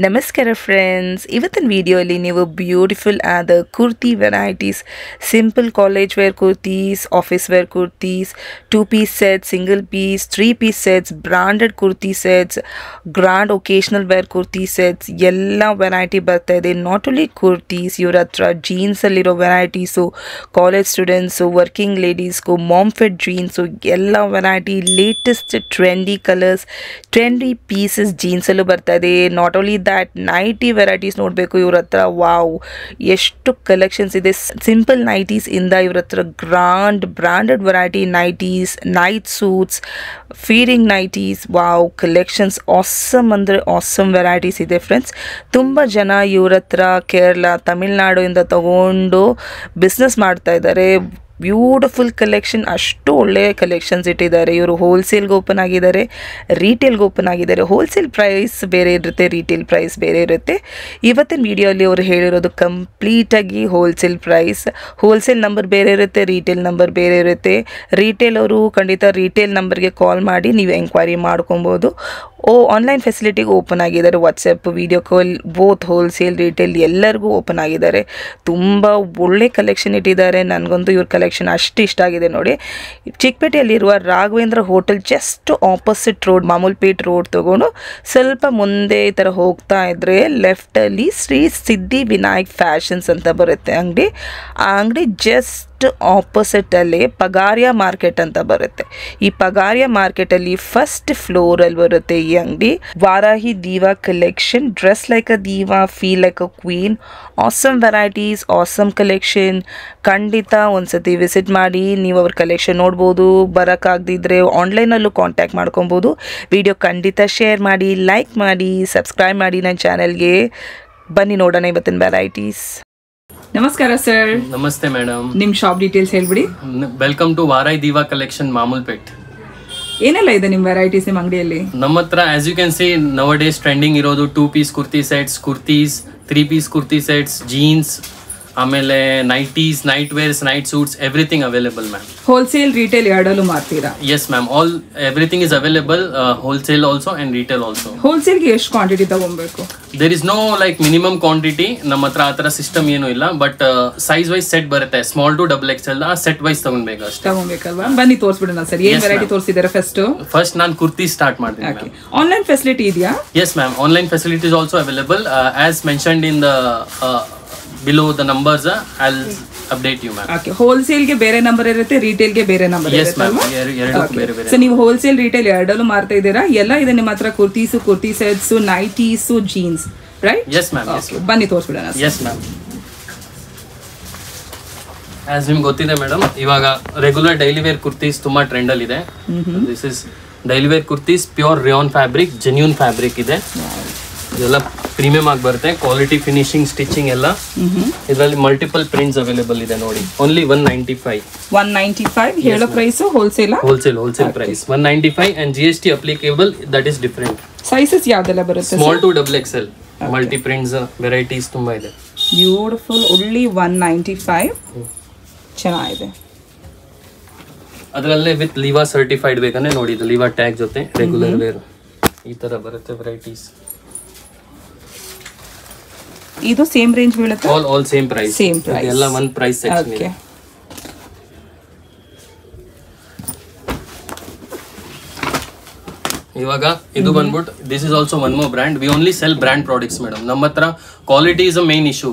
ನಮಸ್ಕಾರ ಫ್ರೆಂಡ್ಸ್, ಇವತ್ತಿನ ವಿಡಿಯೋಲಿ ನೀವು ಬ್ಯೂಟಿಫುಲ್ ಆದ kurti varieties, simple college wear kurtis, office wear kurtis, 2 piece sets, single piece, 3 piece sets, branded kurti sets, grand occasional wear kurti sets ಎಲ್ಲ variety ಬರ್ತಾ ಇದೆ. ನಾಟ್ ಓನ್ಲಿ ಕುರ್ತೀಸ್, ಇವ್ರ ಹತ್ರ ಜೀನ್ಸಲ್ಲಿರೋ ವೆರೈಟೀಸು, ಕಾಲೇಜ್ ಸ್ಟೂಡೆಂಟ್ಸು, ವರ್ಕಿಂಗ್ ಲೇಡೀಸ್ಗೂ, ಮಾಮ್ ಫಿಟ್ ಜೀನ್ಸು ಎಲ್ಲ variety, latest trendy colours, trendy pieces ಜೀನ್ಸಲ್ಲೂ ಬರ್ತಾ ಇದೆ. Not only that, nighty varieties ನೋಡಬೇಕು ಇವ್ರ ಹತ್ರ. ವಾವ್, ಎಷ್ಟು ಕಲೆಕ್ಷನ್ಸ್ ಇದೆ. ಸಿಂಪಲ್ ನೈಟೀಸ್ ಇಂದ ಇವ್ರ ಹತ್ರ grand branded variety nighties, night suits, feeding nighties. Wow, collections awesome ಅಂದರೆ ಆಸಮ್ ವೆರೈಟೀಸ್ ಇದೆ ಫ್ರೆಂಡ್ಸ್. ತುಂಬ ಜನ ಇವ್ರ ಹತ್ರ ಕೇರಳ, ತಮಿಳ್ನಾಡು ಇಂದ ತಗೊಂಡು ಬಿಸ್ನೆಸ್ ಮಾಡ್ತಾ ಇದ್ದಾರೆ. ಬ್ಯೂಟಿಫುಲ್ ಕಲೆಕ್ಷನ್, ಅಷ್ಟು ಒಳ್ಳೆಯ ಕಲೆಕ್ಷನ್ಸ್ ಇಟ್ಟಿದ್ದಾರೆ. ಇವರು ಹೋಲ್ಸೇಲ್ಗೆ ಓಪನ್ ಆಗಿದ್ದಾರೆ, ರೀಟೇಲ್ಗೆ ಓಪನ್ ಆಗಿದ್ದಾರೆ. ಹೋಲ್ಸೇಲ್ ಪ್ರೈಸ್ ಬೇರೆ ಇರುತ್ತೆ, ರೀಟೇಲ್ ಪ್ರೈಸ್ ಬೇರೆ ಇರುತ್ತೆ. ಇವತ್ತಿನ ವಿಡಿಯೋಲಿ ಅವರು ಹೇಳಿರೋದು ಕಂಪ್ಲೀಟಾಗಿ ಹೋಲ್ಸೇಲ್ ಪ್ರೈಸ್. ಹೋಲ್ಸೇಲ್ ನಂಬರ್ ಬೇರೆ ಇರುತ್ತೆ, ರೀಟೇಲ್ ನಂಬರ್ ಬೇರೆ ಇರುತ್ತೆ. ರೀಟೇಲ್ ಅವರು ಖಂಡಿತ ರೀಟೇಲ್ ನಂಬರ್ಗೆ ಕಾಲ್ ಮಾಡಿ ನೀವು ಎಂಕ್ವೈರಿ ಮಾಡ್ಕೊಬೋದು. ಆನ್ಲೈನ್ ಫೆಸಿಲಿಟಿಗೆ ಓಪನ್ ಆಗಿದ್ದಾರೆ. WhatsApp, video call, both wholesale retail ಎಲ್ಲರಿಗೂ ಓಪನ್ ಆಗಿದ್ದಾರೆ. ತುಂಬ ಒಳ್ಳೆ ಕಲೆಕ್ಷನ್ ಇಟ್ಟಿದ್ದಾರೆ. ನನಗಂತೂ ಇವ್ರ ಕಲೆಕ್ಷನ್ ಅಷ್ಟು ಇಷ್ಟ ಆಗಿದೆ ನೋಡಿ. ಚಿಕ್ಕಪೇಟೆಯಲ್ಲಿರುವ Raghavendra hotel just opposite road, Mamulpet road ತಗೊಂಡು ಸ್ವಲ್ಪ ಮುಂದೆ ಈ ಥರ ಹೋಗ್ತಾ ಇದ್ದರೆ ಲೆಫ್ಟಲ್ಲಿ ಶ್ರೀ ಸಿದ್ಧಿ ವಿನಾಯಕ್ ಫ್ಯಾಷನ್ಸ್ ಅಂತ ಬರುತ್ತೆ ಅಂಗಡಿ. ಆ ಅಂಗಡಿ ಜಸ್ಟ್ ಆಪೋಸಿಟಲ್ಲಿ ಪಗಾರಿಯಾ ಮಾರ್ಕೆಟ್ ಅಂತ ಬರುತ್ತೆ. ಈ ಪಗಾರಿಯಾ ಮಾರ್ಕೆಟಲ್ಲಿ ಫಸ್ಟ್ ಫ್ಲೋರಲ್ಲಿ ಬರುತ್ತೆ ಈ ಅಂಗಡಿ. Varahi Diva collection, dress like a diva, feel like a queen. Awesome varieties, awesome collection. ಖಂಡಿತ ಒಂದ್ಸತಿ ವಿಸಿಟ್ ಮಾಡಿ ನೀವು ಅವ್ರ ಕಲೆಕ್ಷನ್ ನೋಡ್ಬೋದು. ಬರೋಕ್ಕಾಗದಿದ್ರೆ ಆನ್ಲೈನಲ್ಲೂ ಕಾಂಟ್ಯಾಕ್ಟ್ ಮಾಡ್ಕೊಬೋದು. ವಿಡಿಯೋ ಖಂಡಿತ ಶೇರ್ ಮಾಡಿ, ಲೈಕ್ ಮಾಡಿ, ಸಬ್ಸ್ಕ್ರೈಬ್ ಮಾಡಿ ನನ್ನ ಚಾನಲ್ಗೆ. ಬನ್ನಿ ನೋಡೋಣ ಇವತ್ತಿನ ವೆರೈಟೀಸ್. ನಮಸ್ಕಾರ ಸರ್. ನಮಸ್ತೆ ಮೇಡಮ್. ನಿಮ್ಮ ಶಾಪ್ ಡೀಟೇಲ್ಸ್ ಹೇಳ್ಬಿಡಿ. Welcome to Varahi Diva collection, Mamulpet. ಏನೆಲ್ಲ ಇದೆ ನಿಮ್ಮ ವೆರೈಟೀಸ್ ನಿಮ್ಮ ಅಂಗಡಿಯಲ್ಲಿ? ನಮ್ಮ ಹತ್ರ as you can see nowadays trending ಇರೋದು 2 piece kurti sets, kurtis, 3 piece kurti sets, jeans, ಆಮೇಲೆ nighties, night wears, night suits, everything available ma'am. Wholesale retail ಎರಡಲ್ಲೂ ಮಾರ್ತೀರಾ? Yes ma'am, all everything is available, wholesale also and retail also. ಹೋಲ್ಸೇಲ್ಗೆ ಎಷ್ಟು quantity ತಗೊಬೇಕು? There is no like minimum quantity. ನಮ್ಮ ಹತ್ರ ಆ ಥರ ಸಿಸ್ಟಮ್ ಏನೂ ಇಲ್ಲ. ಬಟ್ ಸೈಜ್ ವೈಸ್ ಸೆಟ್ ಬರುತ್ತೆ, small to double XL, set wise ತಗೊಬೇಕು ಅಷ್ಟೇ. ತಗೊಬೇಕಲ್ವಾ? ಬನ್ನಿ ತೋರಿಸ್ಬಿಡೋಣ ಸರ್. ಏನ್ ವೆರೈಟಿ ತೋರಿಸಿದ್ದಾರೆ ಫಸ್ಟ್? ನಾನು ಕುರ್ತಿ ಸ್ಟಾರ್ಟ್ ಮಾಡ್ತೀನಿ. ಆನ್ಲೈನ್ ಫೆಸಿಲಿಟಿ ಇದೆಯಾ? Yes ma'am, online facility is also available. As mentioned in the below the numbers, I'll update you ma'am. Okay, wholesale ಗೆ ಬೇರೆ ನಂಬರ್ ಇರುತ್ತೆ, ರಿಟೇಲ್ ಗೆ ಬೇರೆ ನಂಬರ್ ಇರುತ್ತೆ. Yes ma'am, ಎರಡು ಬೇರೆ ಬೇರೆ. ಸೊ ನೀವು ಹೋಲ್ಸೇಲ್ ರಿಟೇಲ್ ಎರಡಲ್ಲೂ ಮಾರ್ತಾ ಇದ್ದೀರಾ? ಎಲ್ಲ ಇದೆ ನಿಮ್ಮ ಹತ್ರ, kurtis, kurti sets, nighties, jeans, right? Yes ma'am, yes. ಬನ್ನಿ ತೋರಿಸ್ಬಿಡೋಣ. Yes ma'am. As ನಿಮ್ಗೆ ಗೊತ್ತಿದೆ ಮೇಡಮ್, ಇವಾಗ ರೆಗ್ಯುಲರ್ ಡೈಲಿ ವೇರ್ ಕುರ್ತೀಸ್ ತುಂಬಾ ಟ್ರೆಂಡ್ ಅಲ್ಲಿ ಇದೆ. This is daily wear kurtis, pure rayon fabric, genuine fabric ಇದೆ. ಇದೆಲ್ಲ ಪ್ರೀಮಿಯಂ ಆಗಿ ಬರುತ್ತೆ. ಕ್ವಾಲಿಟಿ, ಫಿನಿಶಿಂಗ್, ಸ್ಟಿಚಿಂಗ್ ಎಲ್ಲ. ಇದರಲ್ಲಿ ಮಲ್ಟಿಪಲ್ ಪ್ರಿಂಟ್ಸ್ ಅವೈಲೇಬಲ್ ಇದೆ ನೋಡಿ. ಓನ್ಲಿ 195. 195 ಹೇಳೋ price wholesale price 195 and GST applicable. That is different. Sizes ಯಾವ್ದೆಲ್ಲ ಬರುತ್ತೆ? Small to double XL, multi prints varieties ತುಂಬಾ ಇದೆ. ಬ್ಯೂಟಿಫುಲ್. ಓನ್ಲಿ 195. ಚೆನ್ನಾಗಿದೆ. ಅದರಲ್ಲೇ ವಿತ್ ಲಿವಾ ಸರ್ಟಿಫೈಡ್ ಬೇಕಂದ್ರೆ ನೋಡಿ, ಇದು ಲಿವಾ ಟ್ಯಾಗ್ ಜೊತೆ ರೆಗ್ಯುಲರ್ ವೇರ್ ಈ ತರ ಬರುತ್ತೆ ವೆರೈಟೀಸ್. ಇದು ಸೇಮ್ ರೇಂಜ್ ಬೀಳುತ್ತೆ? All same price. ಎಲ್ಲ ಒಂದು ಪ್ರೈಸ್ ಸೆಕ್ಷನ್ ಇದೆ. ಇವಾಗ ಇದು ಬಂದ್ಬಿಟ್ಟು this is also one more brand. We only cell brand products madam. ನಮ್ಮ ಹತ್ರ quality is a main issue.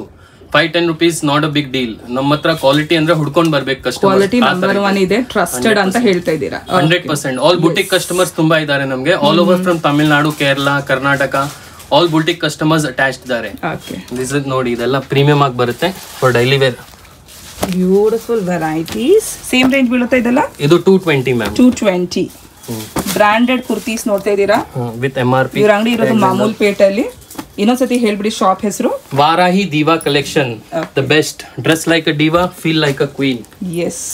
5-10 rupees not a big deal. ನಮ್ಮ ಹತ್ರ ಕ್ವಾಲಿಟಿ ಅಂದ್ರೆ ಹುಡ್ಕೊಂಡ್ ಬರ್ಬೇಕು ಕಸ್ಟಮರ್. ಕ್ವಾಲಿಟಿ ನಂಬರ್ 1 ಇದೆ, ಟ್ರಸ್ಟೆಡ್ ಅಂತ ಹೇಳ್ತಾ ಇದ್ದೀರಾ? 100%. ಆಲ್ ಬುಟಿಕ್ ಕಸ್ಟಮರ್ಸ್ ತುಂಬಾ ಇದ್ದಾರೆ ನಮಗೆ, all over from Tamil Nadu, Kerala, Karnataka. All boutique customers attached ಇದ್ದಾರೆ. ದಿಸ್ ಇಸ್ ನೋಡಿ, ಇದೆಲ್ಲ ಪ್ರೀಮಿಯಂ ಆಗಿ ಬರುತ್ತೆ for daily wear. Beautiful varieties. Same range ಬೀಳುತ್ತೆ ಇದೆಲ್ಲ? ಇದು 220 ಮ್ಯಾಮ್. 220 ಬ್ರಾಂಡೆಡ್ ಕುರ್ತೀಸ್ ನೋಡ್ತಾ ಇದ್ದೀರಾ ವಿತ್ MRP. ಇವ್ರ ಅಂಗಡಿ ಇರೋದು ಮಾಮೂಲ್ಪೇಟ್ ಅಲ್ಲಿ. ಇನ್ನೊಂದ್ಸತಿ ಹೇಳ್ಬಿಡಿ ಶಾಪ್ ಹೆಸರು. Varahi Diva collection, the best. Dress like a diva, feel like a queen. Yes,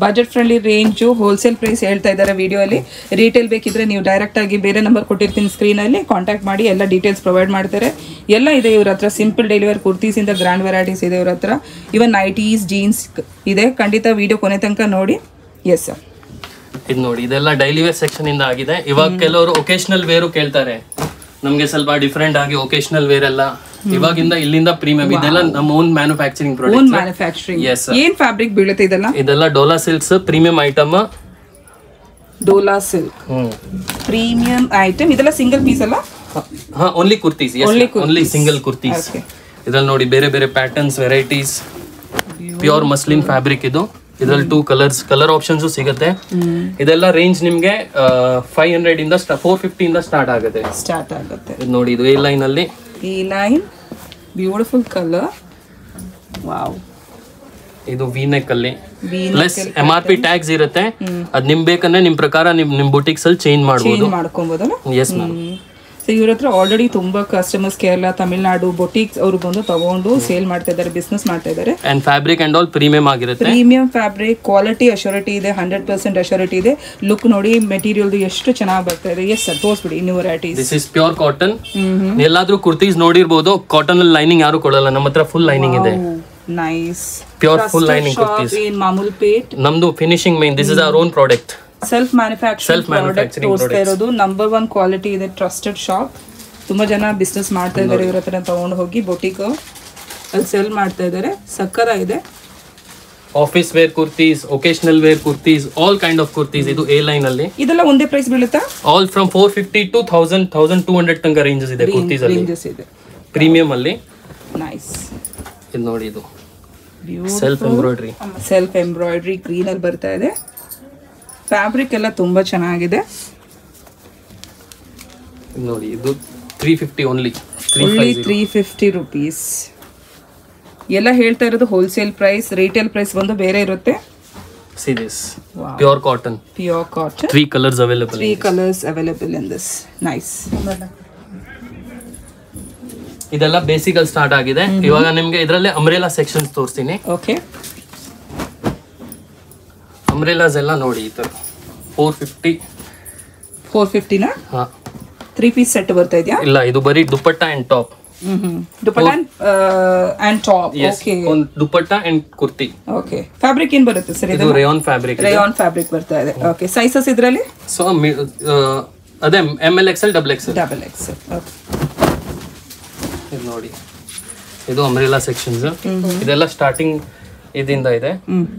budget friendly range, wholesale price ಹೇಳ್ತಾ ಇದ್ದಾರೆ ವಿಡಿಯೋ ಅಲ್ಲಿ. ರಿಟೇಲ್ ಬೇಕಿದ್ರೆ ನೀವು ಡೈರೆಕ್ಟ್ ಆಗಿ ಬೇರೆ ನಂಬರ್ ಕೊಟ್ಟಿರ್ತೀನಿ ಸ್ಕ್ರೀನಲ್ಲಿ, ಕಾಂಟ್ಯಾಕ್ಟ್ ಮಾಡಿ, ಎಲ್ಲ ಡೀಟೇಲ್ಸ್ ಪ್ರೊವೈಡ್ ಮಾಡ್ತಾರೆ. ಎಲ್ಲ ಇದೆ ಇವ್ರ ಹತ್ರ. ಸಿಂಪಲ್ ಡೈಲಿ ವೇರ್ ಕುರ್ತೀಸ್ ಇಂದ ಗ್ರ್ಯಾಂಡ್ ವೆರೈಟೀಸ್ ಇದೆ ಇವ್ರ ಹತ್ರ. ಇವನ್ ನೈಟೀಸ್, ಜೀನ್ಸ್ ಇದೆ. ಖಂಡಿತ ವಿಡಿಯೋ ಕೊನೆ ತನಕ ನೋಡಿ. ಎಸ್ ಸರ್, ಇದು ನೋಡಿ, ಇದೆಲ್ಲ ಡೈಲಿ ವೇರ್ ಸೆಕ್ಷನ್ ಇಂದ ಆಗಿದೆ. ಇವಾಗ ಕೆಲವರು ಒಕೇಶನಲ್ ವೇರು ಕೇಳ್ತಾರೆ. ನಮ್ಗೆ ಸ್ವಲ್ಪ ಡಿಫ್ರೆಂಟ್ ಆಗಿ ಒಕೇಶನಲ್ ವೇರ್ ಎಲ್ಲ ಇವಾಗಿಂದ ಇಲ್ಲಿಂದ ಪ್ರೀಮಿಯಂ ಇದೆಲ್ಲ ನಮ್ಮ ಓನ್ ಮ್ಯಾನುಫ್ಯಾಕ್ಚರಿಂಗ್ ಮ್ಯಾನುಫ್ಯಾಕ್ಚರಿಂಗ್. ಏನ್ ಫ್ಯಾಬ್ರಿಕ್ ಬೀಳುತ್ತೆ ಇದೆಲ್ಲ? ಇದೆಲ್ಲ Dhola silks premium item. Dhola silk premium item. ಇದೆಲ್ಲ ಸಿಂಗಲ್ ಪೀಸ್ ಅಲ್ಲ? ಹಾ, only kurtis. Only single kurtis. ಇದ್ರಲ್ಲಿ ನೋಡಿ ಬೇರೆ ಬೇರೆ patterns, varieties, pure muslin fabric ಇದು. ಇದ್ರಲ್ಲಿ 2 ಕಲರ್ ಆಪ್ಷನ್ಸ್ ಸಿಗುತ್ತೆ. ಇದೆಲ್ಲ ರೇಂಜ್ ನಿಮ್ಗೆ 500 ಇಂದ 450 ಇಂದ ಸ್ಟಾರ್ಟ್ ಆಗುತ್ತೆ. ಇದು ನೋಡಿ, ಇದು ಎ ಲೈನ್ ಅಲ್ಲಿ ಬ್ಯೂಟಿಫುಲ್ ಕಲರ್. ವಾವ್. ಇದು ವಿ ನೆಕ್ ಅಲ್ಲಿ ಪ್ಲಸ್ MRP ಟ್ಯಾಗ್ಸ್ ಇರುತ್ತೆ. ಅದ್ ನಿಮ್ ಬೇಕಂದ್ರೆ ನಿಮ್ ಪ್ರಕಾರ ನಿಮ್ ಬುಟಿಕ್ಸ್ ಅಲ್ಲಿ ಚೇಂಜ್ ಮಾಡ್ಕೊಬಹುದು. Yes ma'am. ಸೊ ಇವ್ರ ಹತ್ರ ಆಲ್ರೆಡಿ ತುಂಬಾ ಕಸ್ಟಮರ್ಸ್ ಕೇರಳ, ತಮಿಳ್ನಾಡು ಬೊಟಿಕ್ಸ್ ಅವರು ಬಂದು ತಗೊಂಡು ಸೇಲ್ ಮಾಡ್ತಾ ಇದ್ದಾರೆ, ಬಿಸ್ನೆಸ್ ಮಾಡ್ತಾ ಇದ್ದಾರೆ. And fabric and all premium ಆಗಿರುತ್ತೆ. ಪ್ರೀಮಿಯಂ ಫ್ಯಾಬ್ರಿಕ್, ಕ್ವಾಲಿಟಿ ಅಶ್ಯೂರಿಟಿ ಇದೆ, 100% ಅಶ್ಯೂರಿಟಿ ಇದೆ. ಲುಕ್ ನೋಡಿ, ಮೆಟೀರಿಯಲ್ ಎಷ್ಟು ಚೆನ್ನಾಗಿ ಬರ್ತಾ ಇದೆ. ಎಸ್ ಸರ್, ತೋರಿಸ್ಬಿಡಿ ಇನ್ನು varieties. This is pure cotton. ಎಲ್ಲಾದ್ರೂ ಕುರ್ತೀಸ್ ನೋಡಿರ್ಬೋದು, ಕಾಟನ್ ಅಲ್ಲಿ ಲೈನಿಂಗ್ ಯಾರು ಕೊಡಲ್ಲ, ನಮ್ಮ ಹತ್ರ ಫುಲ್ ಲೈನಿಂಗ್ ಇದೆ. Nice. Pure full lining kurtis. In Mamulpet ನಮ್ದು finishing main. This is our own product. Self manufacturing product ತೋರಿಸ್ತಾ ಇರೋದು. ನಂಬರ್ 1 ಕ್ವಾಲಿಟಿ ಇದೆ, ಟ್ರಸ್ಟೆಡ್ ಶಾಪ್. ತುಂಬಾ ಜನ ಬಿಸ್ನೆಸ್ ಮಾಡ್ತಾ ಇದ್ದಾರೆ, ಇವ್ರ ಹತ್ರ ತಗೊಂಡು ಹೋಗಿ ಬೊಟಿಕ್ ಅಲ್ಲಿ ಸೆಲ್ ಮಾಡ್ತಾ ಇದ್ದಾರೆ. ಸಕ್ಕತ್ತಾಗಿದೆ. Office wear kurtis, occasional wear kurtis, all kind of kurtis. ಇದು ಎ ಲೈನ್ ಅಲ್ಲಿ. ಇದೆಲ್ಲ ಒಂದೇ ಪ್ರೈಸ್ ಬೀಳುತ್ತಾ? ಆಲ್ ಫ್ರಮ್ 450 to 1200 ತನಕ ರೇಂಜಸ್ ಇದೆ ಕುರ್ತೀಸ್ ಅಲ್ಲಿ. ಪ್ರೀಮಿಯಂ ಅಲ್ಲಿ. ನೈಸ್. ಇದು ನೋಡಿ, ಇದು ಸೆಲ್ಫ್ ಎಂಬ್ರಾಯ್ಡ್ರಿ ಗ್ರೀನ್ ಅಲ್ಲಿ ಬರ್ತಾ ಇದೆ. ಫ್ಯಾಬ್ರಿಕ್ ಎಲ್ಲ ತುಂಬಾ ಚೆನ್ನಾಗಿದೆ. ನೋಡಿ, ಇದು 350 ಓನ್ಲಿ. 350 rupees. ಎಲ್ಲ ಹೇಳ್ತಾ ಇರೋದು ಹೋಲ್ಸೇಲ್ ಪ್ರೈಸ್. ರಿಟೇಲ್ ಪ್ರೈಸ್ ಬಂದು ಬೇರೆ ಇರುತ್ತೆ. See this. Pure cotton. 3 colors available. 3 colors available in this. Nice. ಇದೆಲ್ಲ ಬೇಸಿಕ್ ಅಲ್ಲಿ ಸ್ಟಾರ್ಟ್ ಆಗಿದೆ. ಇವಾಗ ನಿಮ್ಗೆ ಇದರಲ್ಲಿ ಅಂಬ್ರೆಲಾ ಸೆಕ್ಷನ್ಸ್ ತೋರಿಸ್ತೀನಿ. ಓಕೆ. ಅಂಬ್ರೆಲಾಸ್ ಎಲ್ಲ ನೋಡಿ, ಈ ತರ 450 ನಾ? ಹಾ. 3 ಪೀಸ್ ಸೆಟ್ ಬರ್ತಾ ಇದೆಯಾ? ಇಲ್ಲ, ಇದು ಬರೀ dupatta and top. Dupatta and top. Okay. ಒಂದು dupatta and kurti. Okay. Fabric ಏನ್ ಬರುತ್ತೆ ಸರ್? ಇದು ರೇಯಾನ್ ಫ್ಯಾಬ್ರಿಕ್. ರೇಯಾನ್ ಫ್ಯಾಬ್ರಿಕ್ ಬರ್ತಾ ಇದೆ. ಓಕೆ. ಸೈಜಸ್ ಇದರಲ್ಲಿ? ಸೊ ಅದೇ ML XL XXL. ಓಕೆ. ಇದು ನೋಡಿ, ಇದು ಅಂಬ್ರೆಲಾ ಸೆಕ್ಷನ್ಸ್. ಇದೆಲ್ಲ ಸ್ಟಾರ್ಟಿಂಗ್ ಇದರಿಂದ ಇದೆ.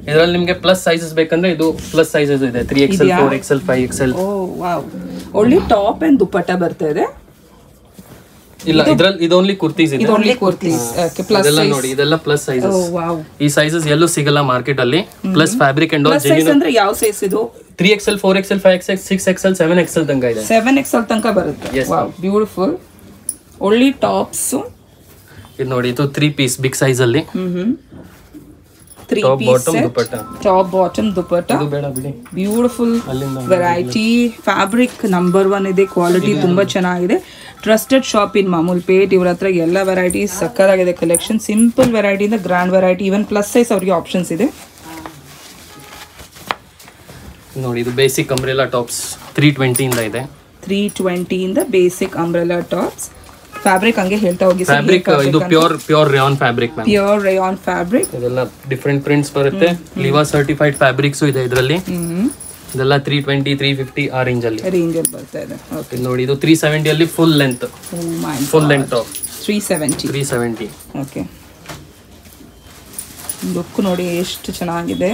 ಇದರಲ್ಲಿ ನಿಮ್ಗೆ ಪ್ಲಸ್ ಸೈಜಸ್ ಬೇಕಂದ್ರೆ ಇದು ಪ್ಲಸ್ ಸೈಜಸ್ ಇದೆ. 3XL, 4XL, 5XL. Oh wow. Only top and dupatta ಬರ್ತಾ ಇದೆ. ಇಲ್ಲ, ಇದರಲ್ಲಿ ಇದು ಓನ್ಲಿ ಕುರ್ತೀಸ್ ಇದೆ. ಇದು ಓನ್ಲಿ ಕುರ್ತೀಸ್. ಓಕೆ. ಪ್ಲಸ್ ಇದೆಲ್ಲ ನೋಡಿ, ಇದೆಲ್ಲ ಪ್ಲಸ್ ಸೈಜಸ್. ಓ ವಾವ್. ಈ ಸೈಜಸ್ ಎಲ್ಲೂ ಸಿಗಲ್ಲ ಮಾರ್ಕೆಟ್ ಅಲ್ಲಿ. Plus fabric and all genuine. ಅಂದ್ರೆ ಯಾವ ಸೈಜ್ ಇದು? 3XL, 4XL, 5XL, 6XL, 7XL ತನಕ ಇದೆ. 7XL ತನಕ ಬರುತ್ತೆ. Wow, beautiful. Only tops. ಇದು ನೋಡಿ, ಇದು 3 ಪೀಸ್ ಬಿಗ್ ಸೈಜ್ ಅಲ್ಲಿ. 3 top piece bottom dupatta. Top bottom dupatta. ಇದು ಬೇಡ ಬಿಡಿ. Beautiful variety. ಫ್ಯಾಬ್ರಿಕ್ ನಂಬರ್ 1 ಇದೆ. ಕ್ವಾಲಿಟಿ ತುಂಬಾ ಚೆನ್ನಾಗಿದೆ. Trusted shop in Mamulpet. ಇವ್ರ ಹತ್ರ ಎಲ್ಲ ವೆರೈಟೀಸ್ ಸಕ್ಕತ್ತಾಗಿದೆ ಕಲೆಕ್ಷನ್. ಸಿಂಪಲ್ ವೆರೈಟಿ ಇಂದ grand variety, even plus size ಅವ್ರಿಗೆ ಆಪ್ಷನ್ಸ್ ಇದೆ. ನೋಡಿ, ಇದು ಬೇಸಿಕ್ ಅಂಬ್ರೆಲಾ ಟಾಪ್ಸ್ 320 ಇಂದ ಇದೆ. 320 ಇಂದ ಬೇಸಿಕ್ ಅಂಬ್ರೆಲಾ ಟಾಪ್ಸ್. ಫ್ಯಾಬ್ರಿಕ್ ಹಂಗೆ ಹೇಳ್ತಾ ಹೋಗಿ. ಫ್ಯಾಬ್ರಿಕ್ ಇದು pure rayon fabric ma'am. Pure rayon fabric. ಇದೆಲ್ಲ ಡಿಫರೆಂಟ್ ಪ್ರಿಂಟ್ಸ್ ಬರುತ್ತೆ. ಲಿವಾ ಸರ್ಟಿಫೈಡ್ ಫ್ಯಾಬ್ರಿಕ್ಸ್ ಇದೆ ಇದರಲ್ಲಿ. ಇದೆಲ್ಲ 320, 350 ಆ ರೇಂಜ್ ಅಲ್ಲಿ ಬರ್ತಾ ಇದೆ. ಓಕೆ. ನೋಡಿ, ಇದು 370 ಅಲ್ಲಿ full length. Full length top 370. Okay. Look ನೋಡಿ ಎಷ್ಟು ಚೆನ್ನಾಗಿದೆ.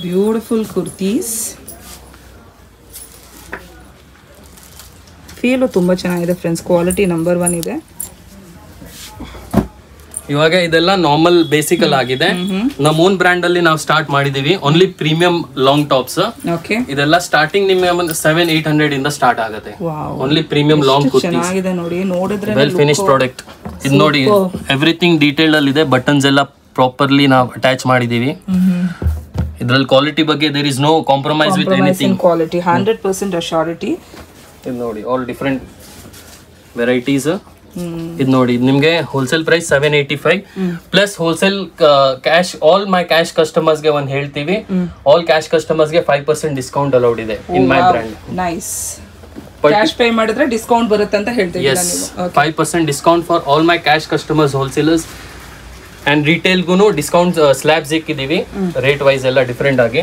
ಬ್ಯೂಟಿಫುಲ್ ಕುರ್ತೀಸ್. ಫೀಲು ತುಂಬ ಚೆನ್ನಾಗಿದೆ ಫ್ರೆಂಡ್ಸ್. ಕ್ವಾಲಿಟಿ ನಂಬರ್ 1 ಇದೆ. ಇವಾಗ ಇದೆಲ್ಲ ನಾರ್ಮಲ್ ಬೇಸಿಕಲ್ ಆಗಿದೆ. ನಮ್ಮ ಓನ್ ಬ್ರ್ಯಾಂಡ್ ಅಲ್ಲಿ ನಾವು ಸ್ಟಾರ್ಟ್ ಮಾಡಿದೀವಿ. Only premium long tops. Okay. ಇದೆಲ್ಲ ಸ್ಟಾರ್ಟಿಂಗ್ ನಿಮಗೆ 700-800 ಇಂದ ಸ್ಟಾರ್ಟ್ ಆಗುತ್ತೆ. Only premium long kurtis. ಚೆನ್ನಾಗಿದೆ ನೋಡಿ, ನೋಡಿದ್ರೆ ವೆಲ್ ಫಿನಿಶ್ ಪ್ರಾಡಕ್ಟ್. ಇದು ನೋಡಿ, ಎವ್ರಿಥಿಂಗ್ ಡೀಟೇಲ್ ಅಲ್ಲಿ ಇದೆ. ಬಟನ್ಸ್ ಎಲ್ಲ ಪ್ರಾಪರ್ಲಿ ನಾವು ಅಟ್ಯಾಚ್ ಮಾಡಿದೀವಿ. ಇದರಲ್ಲಿ ಕ್ವಾಲಿಟಿ ಬಗ್ಗೆ there is no compromise with anything. Quality 100% assurity. ಇದು ನೋಡಿ, ಆಲ್ ಡಿಫರೆಂಟ್ ವೆರೈಟೀಸ್. ಇದು ನೋಡಿ, ನಿಮ್ಗೆ wholesale price 785 plus wholesale cash. All my cash customers ಗೆ ಒಂದು ಹೇಳ್ತೀವಿ, ಆಲ್ ಕ್ಯಾಶ್ ಕಸ್ಟಮರ್ಸ್ ಗೆ 5% ಡಿಸ್ಕೌಂಟ್ ಅಲೌಡ್ ಇದೆ in my brand. Nice. Cash pay ಮಾಡಿದ್ರೆ ಡಿಸ್ಕೌಂಟ್ ಬರುತ್ತೆ ಅಂತ ಹೇಳ್ತೀವಿ. 5% discount for all my cash customers, wholesalers and ರಿಟೇಲ್ಗೂ ಡಿಸ್ಕೌಂಟ್ ಸ್ಲ್ಯಾಬ್ಸ್ ಇಕ್ಕಿದೀವಿ. ರೇಟ್ ವೈಸ್ ಎಲ್ಲ ಡಿಫರೆಂಟ್ ಆಗಿ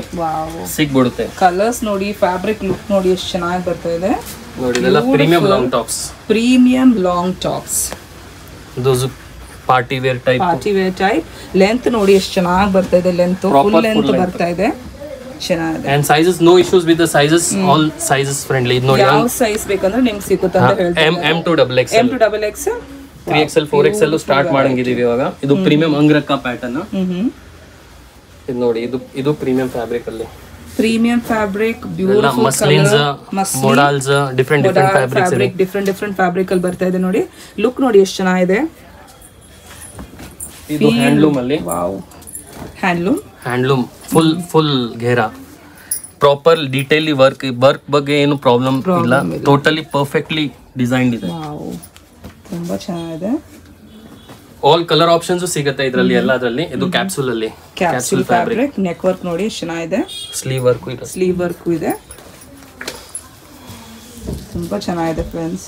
ಸಿಗ್ಬಿಡುತ್ತೆ. ಕಲರ್ಸ್ ನೋಡಿ, ಫ್ಯಾಬ್ರಿಕ್ ಲುಕ್ ನೋಡಿ ಎಷ್ಟು ಚೆನ್ನಾಗಿ ಬರ್ತಾ ಇದೆ. ನೋಡಿ ಇದೆಲ್ಲ premium long tops. Premium long tops. Those party wear type. Party wear type. Length ನೋಡಿ ಎಷ್ಟು ಚೆನ್ನಾಗಿ ಬರ್ತಾ ಇದೆ. ಲೆಂತ್ ಫುಲ್ ಲೆಂತ್ ಬರ್ತಾ ಇದೆ. ಚೆನ್ನಾಗಿದೆ. And sizes, no issues with the sizes. All sizes friendly. ಇದು ನೋಡಿ ಯಾವ ಸೈಜ್ ಬೇಕಂದ್ರೆ ನಿಮ್ಗೆ ಸಿಗುತ್ತೆ ಅಂತ ಹೇಳ್ತಾರೆ. M to XXL. M to XXL. 3XL 4XL start ಮಾಡಂಗಿದೀವಿ ಇವಾಗ. ಇದು ಪ್ರೀಮಿಯಂ ಅಂಗ್ರಕ್ಕ ಪ್ಯಾಟರ್ನ್. ಇದು ನೋಡಿ ಇದು ಪ್ರೀಮಿಯಂ ಫ್ಯಾಬ್ರಿಕ್ ಅಲ್ಲಿ. Premium fabric, beautiful muslins, modals, different fabrics ಇದೆ. ಡಿಫರೆಂಟ್ ಫ್ಯಾಬ್ರಿಕ್ ಅಲ್ಲಿ ಬರ್ತಾ ಇದೆ ನೋಡಿ. ಲುಕ್ ನೋಡಿ ಎಷ್ಟು ಚೆನ್ನಾಗಿದೆ. ಇದು ಹ್ಯಾಂಡ್ಲೂಮ್ ಅಲ್ಲಿ. ವಾವ್. ಹ್ಯಾಂಡ್ಲೂಮ್ ಫುಲ್ ಘೇರಾ, ಪ್ರಾಪರ್ ಡೀಟೇಲ್ ವರ್ಕ್ ಬಗ್ಗೆ ಏನು ಪ್ರಾಬ್ಲಮ್ ಇಲ್ಲ. ಟೋಟಲಿ ಪರ್ಫೆಕ್ಟ್ಲಿ ಡಿಸೈನ್ ಇದೆ. ವಾವ್, ತುಂಬಾ ಚೆನ್ನಾಗಿದೆ. ಆಲ್ ಕಲರ್ ಆಪ್ಷನ್ಸ್ ಸಿಗುತ್ತೆ ಇದರಲ್ಲಿ ಎಲ್ಲದರಲ್ಲಿ. ಇದು ಕ್ಯಾಪ್ಸೂಲ್ ಅಲ್ಲಿ, ಕ್ಯಾಪ್ಸೂಲ್ ಫ್ಯಾಬ್ರಿಕ್. ನೆಕ್ ವರ್ಕ್ ನೋಡಿ ಎಷ್ಟು ಚೆನ್ನಾಗಿದೆ. ಸ್ಲೀವ್ ವರ್ಕ್ ಇದೆ. ತುಂಬಾ ಚೆನ್ನಾಗಿದೆ ಫ್ರೆಂಡ್ಸ್.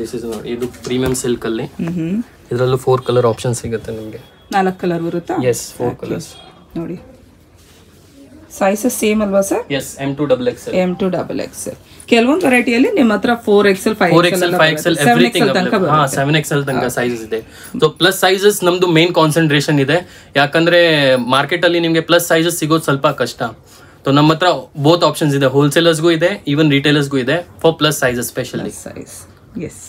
ದಿಸ್ ಇಸ್ ನೋಡಿ ಇದು ಪ್ರೀಮಿಯಂ ಸಿಲ್ಕ್ ಅಲ್ಲಿ. ಇದರಲ್ಲೂ 4 ಕಲರ್ ಆಪ್ಷನ್ ಸಿಗುತ್ತೆ ನಿಮಗೆ. 4 ಕಲರ್ ಬರುತ್ತಾ? Yes, 4 colors. ನೋಡಿ ಸೈಜಸ್ ಸೇಮ್ ಅಲ್ವಾ sir? Yes, M to XXL. M to XXL. ಕೆಲವೊಂದು ವೆರೈಟಿಯಲ್ಲಿ ನಿಮ್ಮ ಹತ್ರ 4XL 5XL everything available. 7XL ತನಕ ಸೈಜಸ್ ಇದೆ. ಸೊ ಪ್ಲಸ್ ಸೈಜಸ್ ನಮ್ದು ಮೇನ್ ಕಾನ್ಸಂಟ್ರೇಷನ್ ಇದೆ. ಯಾಕಂದ್ರೆ ಮಾರ್ಕೆಟ್ ಅಲ್ಲಿ ನಿಮಗೆ ಪ್ಲಸ್ ಸೈಜಸ್ ಸಿಗೋದು ಸ್ವಲ್ಪ ಕಷ್ಟ. ಸೊ ನಮ್ಮ ಹತ್ರ ಬೋತ್ ಆಪ್ಷನ್ಸ್ ಇದೆ. ಹೋಲ್ಸೇಲರ್ಸ್ಗೂ ಇದೆ, ಈವನ್ ರಿಟೇಲರ್ಸ್ಗೂ ಇದೆ for plus sizes specially. Yes.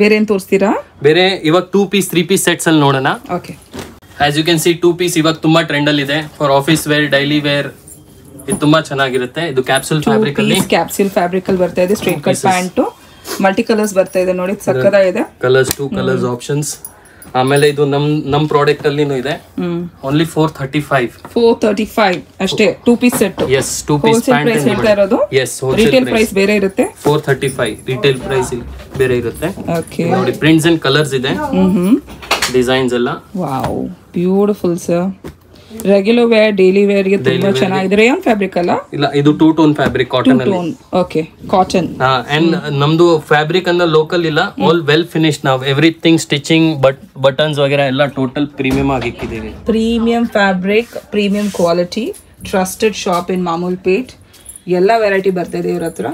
ಬೇರೆ ಏನು ತೋರಿಸ್ತೀರಾ? ಬೇರೆ ಇವಾಗ 2 ಪೀಸ್ 3 ಪೀಸ್ ಸೆಟ್ಸ್ ಅಲ್ಲಿ ನೋಡೋಣ. Okay. As you can see 2 piece ಇವಾಗ ತುಂಬಾ ಟ್ರೆಂಡ್ ಅಲ್ಲಿ ಇದೆ. For office wear, daily wear ಇದು ತುಂಬಾ ಚೆನ್ನಾಗಿರುತ್ತೆ. ಇದು ಕ್ಯಾಪ್ಸೂಲ್ ಫ್ಯಾಬ್ರಿಕ್ ಅಲ್ಲಿ. ಕ್ಯಾಪ್ಸೂಲ್ ಫ್ಯಾಬ್ರಿಕ್ ಅಲ್ಲಿ ಬರ್ತಾ ಇದೆ. Straight cut pant, multi colours ಬರ್ತಾ ಇದೆ ನೋಡಿ. ಸಕ್ಕತ್ತಾಗಿದೆ. Colours 2 colours options. ಆಮೇಲೆ ಇದು ನಮ್ ಪ್ರಾಡಕ್ಟ್ ಅಲ್ಲಿ ಇದೆ. ಓನ್ಲಿ 435 ಅಷ್ಟೇ. 2 piece set. Yes, 2 piece pant price ಹೇಳ್ತಾ ಇರೋದು. ಎಸ್, ರಿಟೇಲ್ ಪ್ರೈಸ್ ಬೇರೆ ಇರುತ್ತೆ. 435 ರಿಟೇಲ್ ಪ್ರೈಸ್ ಬೇರೆ ಇರುತ್ತೆ. ಓಕೆ. ನೋಡಿ ಪ್ರಿಂಟ್ಸ್ ಅಂಡ್ ಕಲರ್ಸ್ ಇದೆ. ಡಿಸೈನ್ಸ್ ಎಲ್ಲ. Wow, beautiful sir. Regular wear, daily wear ಗೆ ತುಂಬಾ ಚೆನ್ನಾಗಿದೆ. ರೇಯಾನ್ ಫ್ಯಾಬ್ರಿಕ್ ಅಲ್ಲ? ಇಲ್ಲ, ಇದು 2 ಟೋನ್ ಫ್ಯಾಬ್ರಿಕ್, ಕಾಟನ್ ಅಲ್ಲಿ. Okay, cotton. ಅಂಡ್ ನಮ್ದು ಫ್ಯಾಬ್ರಿಕ್ ಅಂದ್ರೆ ಲೋಕಲ್ ಇಲ್ಲ, ಆಲ್ ವೆಲ್ ಫಿನಿಶ್ಡ್. ನಾವು ಎವ್ರಿಥಿಂಗ್ ಸ್ಟಿಚಿಂಗ್, ಬಟನ್ಸ್ ವಗೇರಾ ಎಲ್ಲ ಟೋಟಲ್ ಪ್ರೀಮಿಯಂ ಆಗಿ ಇಕ್ಕಿದ್ದೀವಿ. Premium fabric, premium quality, trusted shop in Mamulpet. ಎಲ್ಲ ವೆರೈಟಿ ಬರ್ತಾ ಇದೆ ಇವ್ರ ಹತ್ರ.